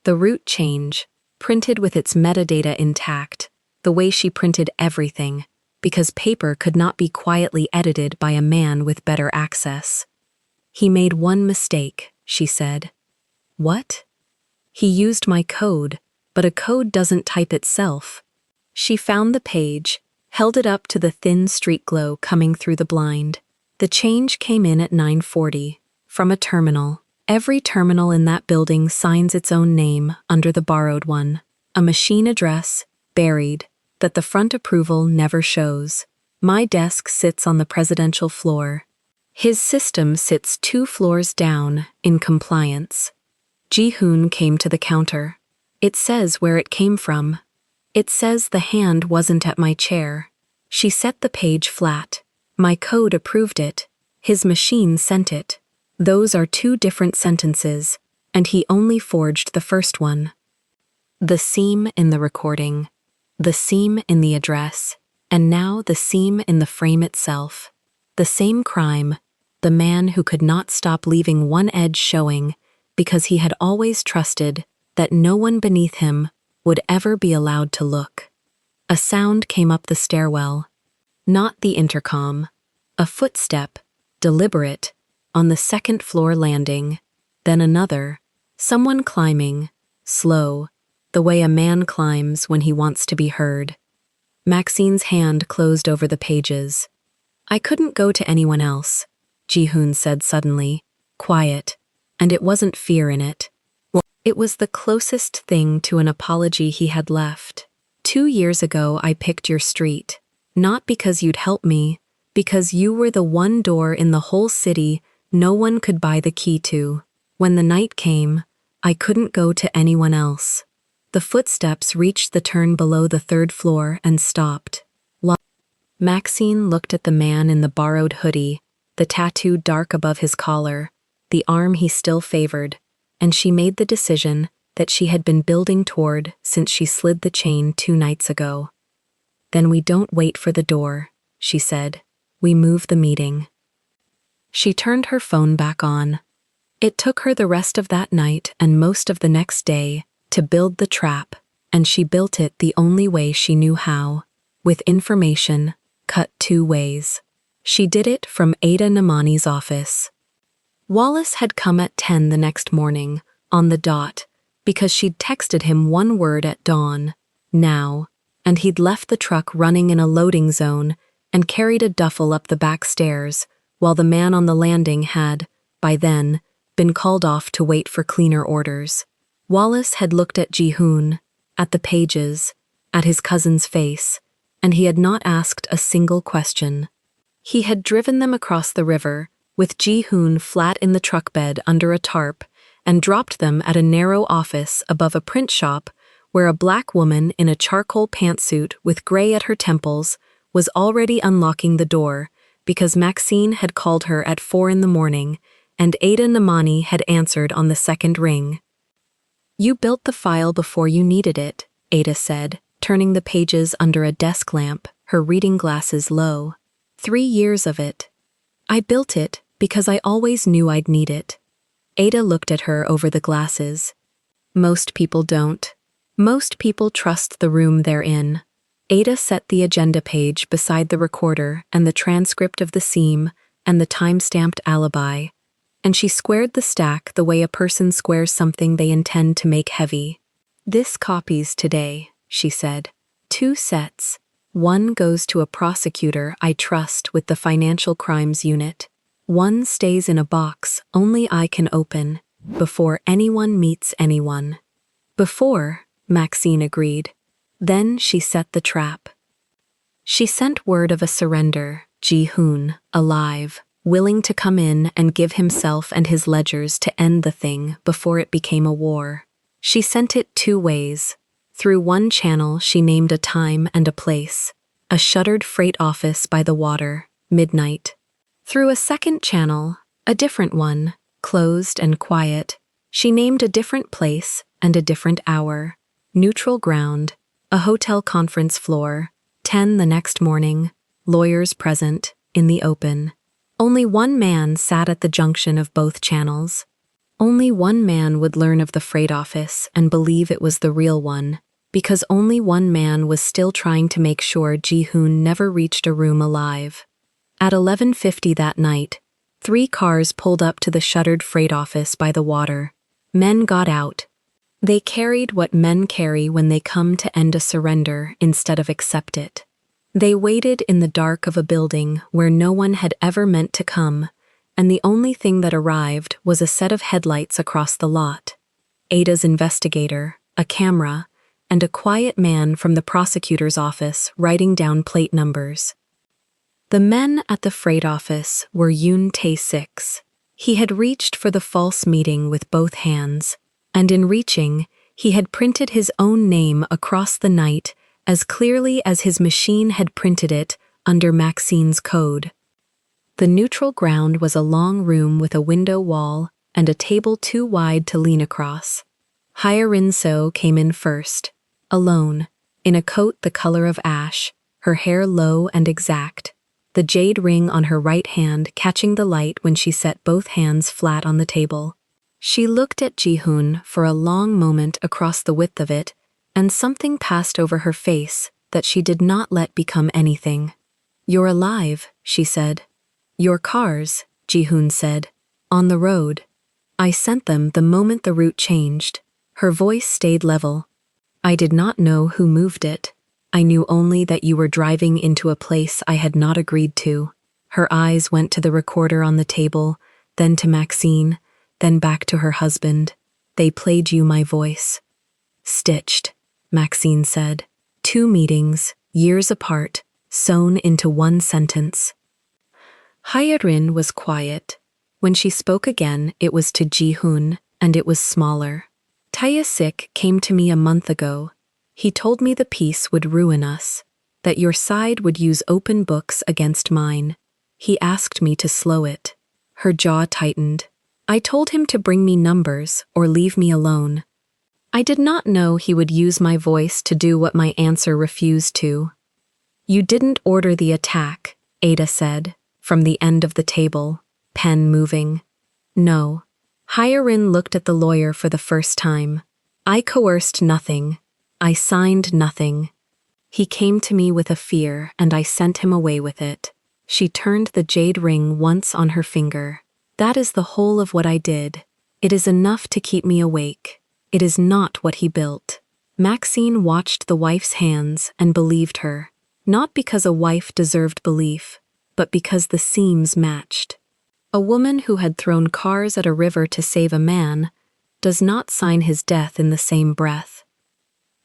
Speaker 1: The route change, printed with its metadata intact, the way she printed everything, because paper could not be quietly edited by a man with better access. He made one mistake, she said. What? He used my code, but a code doesn't type itself. She found the page, held it up to the thin street glow coming through the blind. The change came in at 9:40, from a terminal. Every terminal in that building signs its own name under the borrowed one. A machine address, buried, that the front approval never shows. My desk sits on the presidential floor. His system sits 2 floors down, in compliance. Ji-hoon came to the counter. It says where it came from. It says the hand wasn't at my chair. She set the page flat. My code approved it. His machine sent it. Those are 2 different sentences, and he only forged the first one. The seam in the recording, the seam in the address, and now the seam in the frame itself. The same crime, the man who could not stop leaving one edge showing because he had always trusted that no one beneath him would ever be allowed to look. A sound came up the stairwell, not the intercom. A footstep, deliberate, on the 2nd floor landing, then another, someone climbing, slow, the way a man climbs when he wants to be heard. Maxine's hand closed over the pages. I couldn't go to anyone else, Ji-hoon said suddenly, quiet, and it wasn't fear in it. It was the closest thing to an apology he had left. 2 years ago I picked your street, not because you'd help me, because you were the one door in the whole city no one could buy the key to. When the night came, I couldn't go to anyone else. The footsteps reached the turn below the 3rd floor and stopped. Maxine looked at the man in the borrowed hoodie, the tattoo dark above his collar, the arm he still favored, and she made the decision that she had been building toward since she slid the chain 2 nights ago. Then we don't wait for the door, she said. We move the meeting. She turned her phone back on. It took her the rest of that night and most of the next day to build the trap, and she built it the only way she knew how, with information cut 2 ways. She did it from Ada Namani's office. Wallace had come at 10 the next morning, on the dot, because she'd texted him one word at dawn, now, and he'd left the truck running in a loading zone and carried a duffel up the back stairs, while the man on the landing had, by then, been called off to wait for cleaner orders. Wallace had looked at Ji-hoon, at the pages, at his cousin's face, and he had not asked a single question. He had driven them across the river, with Ji-hoon flat in the truck bed under a tarp, and dropped them at a narrow office above a print shop where a black woman in a charcoal pantsuit with gray at her temples was already unlocking the door because Maxine had called her at 4 in the morning and Ada Namani had answered on the 2nd ring. You built the file before you needed it, Ada said, turning the pages under a desk lamp, her reading glasses low. 3 years of it. I built it because I always knew I'd need it. Ada looked at her over the glasses. Most people don't. Most people trust the room they're in. Ada set the agenda page beside the recorder and the transcript of the seam and the time-stamped alibi, and she squared the stack the way a person squares something they intend to make heavy. This copies today, she said. 2 sets. One goes to a prosecutor I trust with the financial crimes unit. One stays in a box only I can open, before anyone meets anyone. Before, Maxine agreed. Then she set the trap. She sent word of a surrender, Ji-hoon, alive, willing to come in and give himself and his ledgers to end the thing before it became a war. She sent it 2 ways. Through one channel she named a time and a place, a shuttered freight office by the water, midnight. Through a second channel, a different one, closed and quiet, she named a different place and a different hour, neutral ground, a hotel conference floor, 10 the next morning, lawyers present, in the open. Only one man sat at the junction of both channels. Only one man would learn of the freight office and believe it was the real one, because only one man was still trying to make sure Ji-hoon never reached a room alive. At 11:50 that night, 3 cars pulled up to the shuttered freight office by the water. Men got out. They carried what men carry when they come to end a surrender instead of accept it. They waited in the dark of a building where no one had ever meant to come, and the only thing that arrived was a set of headlights across the lot. Ada's investigator, a camera, and a quiet man from the prosecutor's office writing down plate numbers. The men at the freight office were Yoon Tae-sik. He had reached for the false meeting with both hands, and in reaching, he had printed his own name across the night as clearly as his machine had printed it under Maxine's code. The neutral ground was a long room with a window wall and a table too wide to lean across. Hye-rin-so came in first, alone, in a coat the color of ash, her hair low and exact, the jade ring on her right hand catching the light when she set both hands flat on the table. She looked at Ji-hoon for a long moment across the width of it, and something passed over her face that she did not let become anything. "You're alive," she said. "Your cars," Ji-hoon said, "on the road. I sent them the moment the route changed." Her voice stayed level. "I did not know who moved it. I knew only that you were driving into a place I had not agreed to." Her eyes went to the recorder on the table, then to Maxine, then back to her husband. "They played you my voice." "Stitched," Maxine said. 2 meetings, years apart, sewn into one sentence. Hye-rin was quiet. When she spoke again, it was to Ji-hoon, and it was smaller. "Tae-sik came to me a month ago. He told me the peace would ruin us, that your side would use open books against mine. He asked me to slow it." Her jaw tightened. "I told him to bring me numbers or leave me alone. I did not know he would use my voice to do what my answer refused to." "You didn't order the attack," Ada said, from the end of the table, pen moving. "No." Hye-rin looked at the lawyer for the first time. "I coerced nothing. I signed nothing. He came to me with a fear, and I sent him away with it." She turned the jade ring once on her finger. "That is the whole of what I did. It is enough to keep me awake. It is not what he built." Maxine watched the wife's hands and believed her, not because a wife deserved belief, but because the seams matched. A woman who had thrown cars at a river to save a man does not sign his death in the same breath.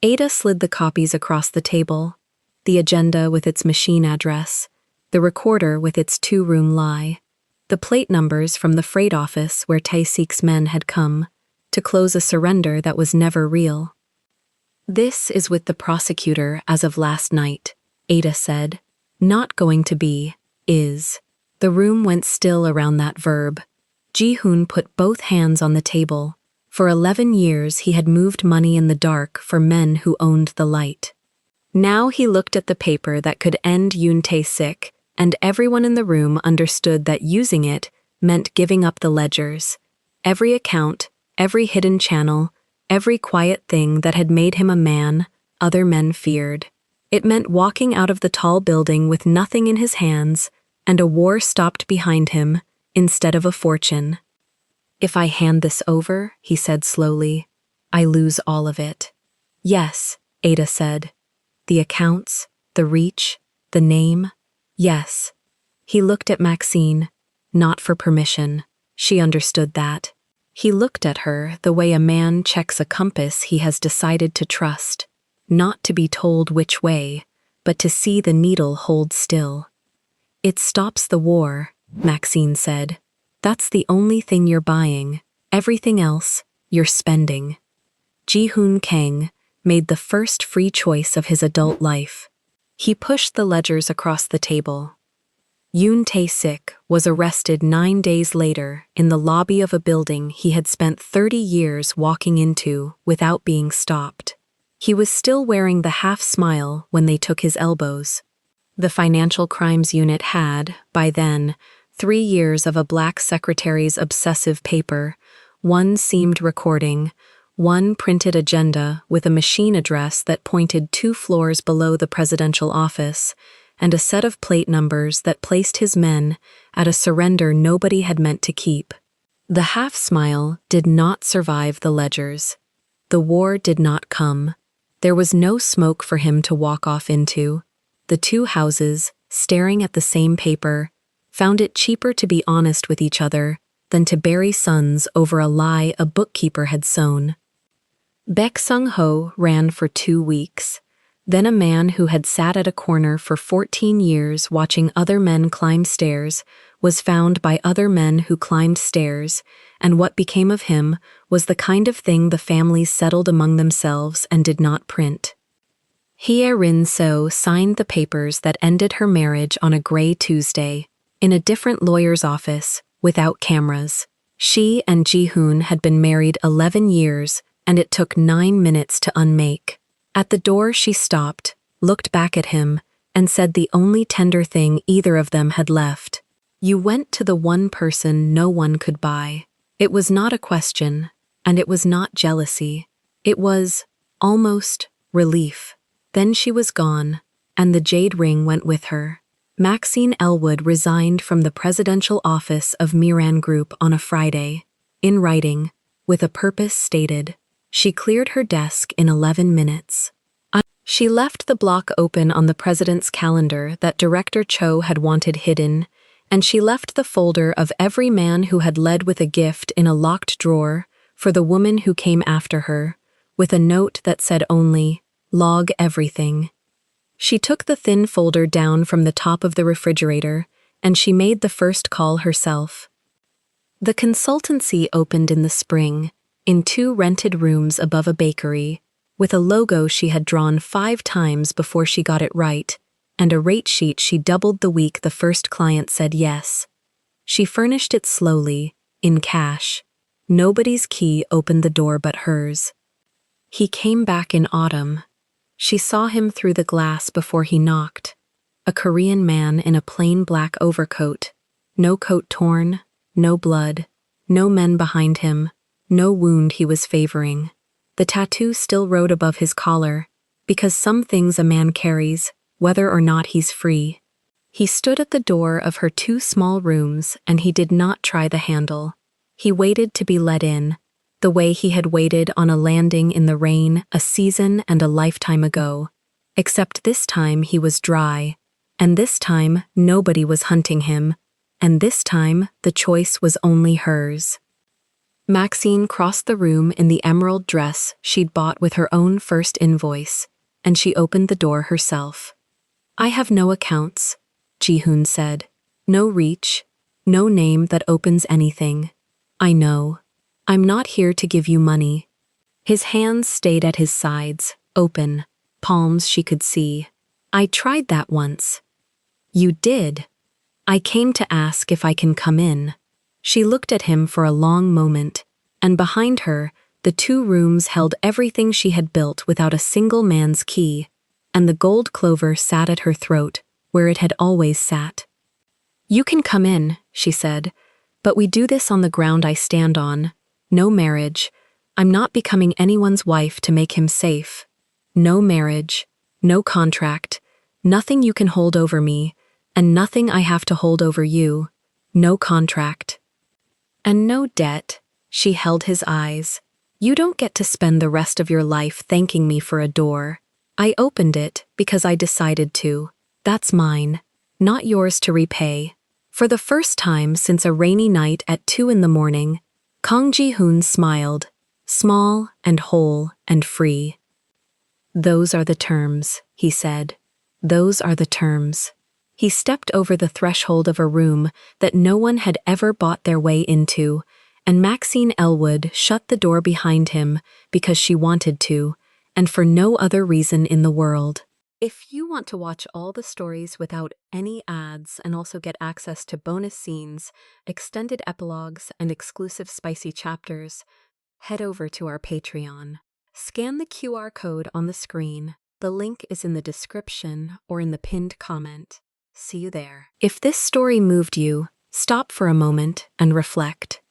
Speaker 1: Ada slid the copies across the table, the agenda with its machine address, the recorder with its 2-room lie, the plate numbers from the freight office where Tae-sik's men had come, to close a surrender that was never real. "This is with the prosecutor as of last night," Ada said. "Not going to be, is." The room went still around that verb. Ji-hoon put both hands on the table. For 11 years he had moved money in the dark for men who owned the light. Now he looked at the paper that could end Yoon Tae-sik, and everyone in the room understood that using it meant giving up the ledgers. Every account, every hidden channel, every quiet thing that had made him a man other men feared. It meant walking out of the tall building with nothing in his hands, and a war stopped behind him instead of a fortune. "If I hand this over," he said slowly, "I lose all of it." "Yes," Ada said. "The accounts, the reach, the name, yes." He looked at Maxine. not for permission. She understood that. He looked at her the way a man checks a compass he has decided to trust, not to be told which way, but to see the needle hold still. It stops the war, Maxine said. That's the only thing you're buying. Everything else, you're spending. Ji-hoon Kang made the first free choice of his adult life. He pushed the ledgers across the table. Yoon Tae-sik was arrested 9 days later in the lobby of a building he had spent 30 years walking into without being stopped. He was still wearing the half-smile when they took his elbows. The Financial Crimes Unit had, by then, 3 years of a black secretary's obsessive paper, 1 seamed recording, 1 printed agenda with a machine address that pointed 2 floors below the presidential office, and a set of plate numbers that placed his men at a surrender nobody had meant to keep. The half-smile did not survive the ledgers. The war did not come. There was no smoke for him to walk off into. The 2 houses, staring at the same paper, found it cheaper to be honest with each other than to bury sons over a lie a bookkeeper had sown. Baek Sung-ho ran for 2 weeks. Then a man who had sat at a corner for 14 years watching other men climb stairs was found by other men who climbed stairs, and what became of him was the kind of thing the families settled among themselves and did not print. Hye Rin-seo signed the papers that ended her marriage on a gray Tuesday, in a different lawyer's office, without cameras. She and Ji-hoon had been married 11 years, and it took 9 minutes to unmake. At the door she stopped, looked back at him, and said the only tender thing either of them had left. You went to the one person no one could buy. It was not a question, and it was not jealousy. It was, almost, relief. Then she was gone, and the jade ring went with her. Maxine Elwood resigned from the presidential office of Miran Group on a Friday. In writing, with a purpose stated, she cleared her desk in 11 minutes. She left the block open on the president's calendar that Director Cho had wanted hidden, and she left the folder of every man who had led with a gift in a locked drawer for the woman who came after her, with a note that said only, "Log everything." She took the thin folder down from the top of the refrigerator, and she made the first call herself. The consultancy opened in the spring, in 2 rented rooms above a bakery, with a logo she had drawn 5 times before she got it right, and a rate sheet she doubled the week the first client said yes. She furnished it slowly, in cash. Nobody's key opened the door but hers. He came back in autumn. She saw him through the glass before he knocked. A Korean man in a plain black overcoat. No coat torn, no blood, no men behind him, no wound he was favoring. The tattoo still rode above his collar, because some things a man carries, whether or not he's free. He stood at the door of her 2 small rooms, and he did not try the handle. He waited to be let in, the way he had waited on a landing in the rain a season and a lifetime ago, except this time he was dry, and this time nobody was hunting him, and this time the choice was only hers. Maxine crossed the room in the emerald dress she'd bought with her own first invoice, and she opened the door herself. "I have no accounts," Ji-hoon said. "No reach, no name that opens anything. I know. I'm not here to give you money." His hands stayed at his sides, open, palms she could see. "I tried that once." "You did?" "I came to ask if I can come in." She looked at him for a long moment, and behind her, the 2 rooms held everything she had built without a single man's key, and the gold clover sat at her throat, where it had always sat. "You can come in," she said, "but we do this on the ground I stand on. No marriage. I'm not becoming anyone's wife to make him safe. No marriage, no contract, nothing you can hold over me, and nothing I have to hold over you. No contract. And no debt." She held his eyes. "You don't get to spend the rest of your life thanking me for a door. I opened it because I decided to. That's mine, not yours to repay. For the first time since a rainy night at 2 in the morning, Kang Ji-hoon smiled, small and whole and free. "Those are the terms," he said. "Those are the terms." He stepped over the threshold of a room that no one had ever bought their way into, and Maxine Elwood shut the door behind him because she wanted to, and for no other reason in the world. If you want to watch all the stories without any ads and also get access to bonus scenes, extended epilogues, and exclusive spicy chapters, head over to our Patreon. Scan the QR code on the screen. The link is in the description or in the pinned comment. See you there. If this story moved you, stop for a moment and reflect.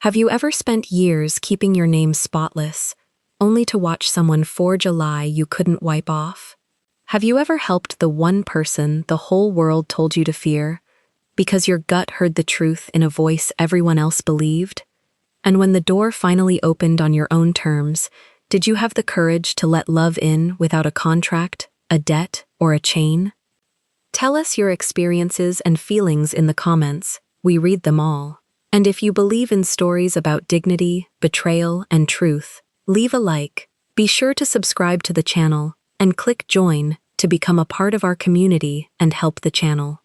Speaker 1: Have you ever spent years keeping your name spotless, only to watch someone forge a lie you couldn't wipe off? Have you ever helped the one person the whole world told you to fear, because your gut heard the truth in a voice everyone else believed? And when the door finally opened on your own terms, did you have the courage to let love in without a contract, a debt, or a chain? Tell us your experiences and feelings in the comments. We read them all. And if you believe in stories about dignity, betrayal, and truth, leave a like. Be sure to subscribe to the channel and click join to become a part of our community and help the channel.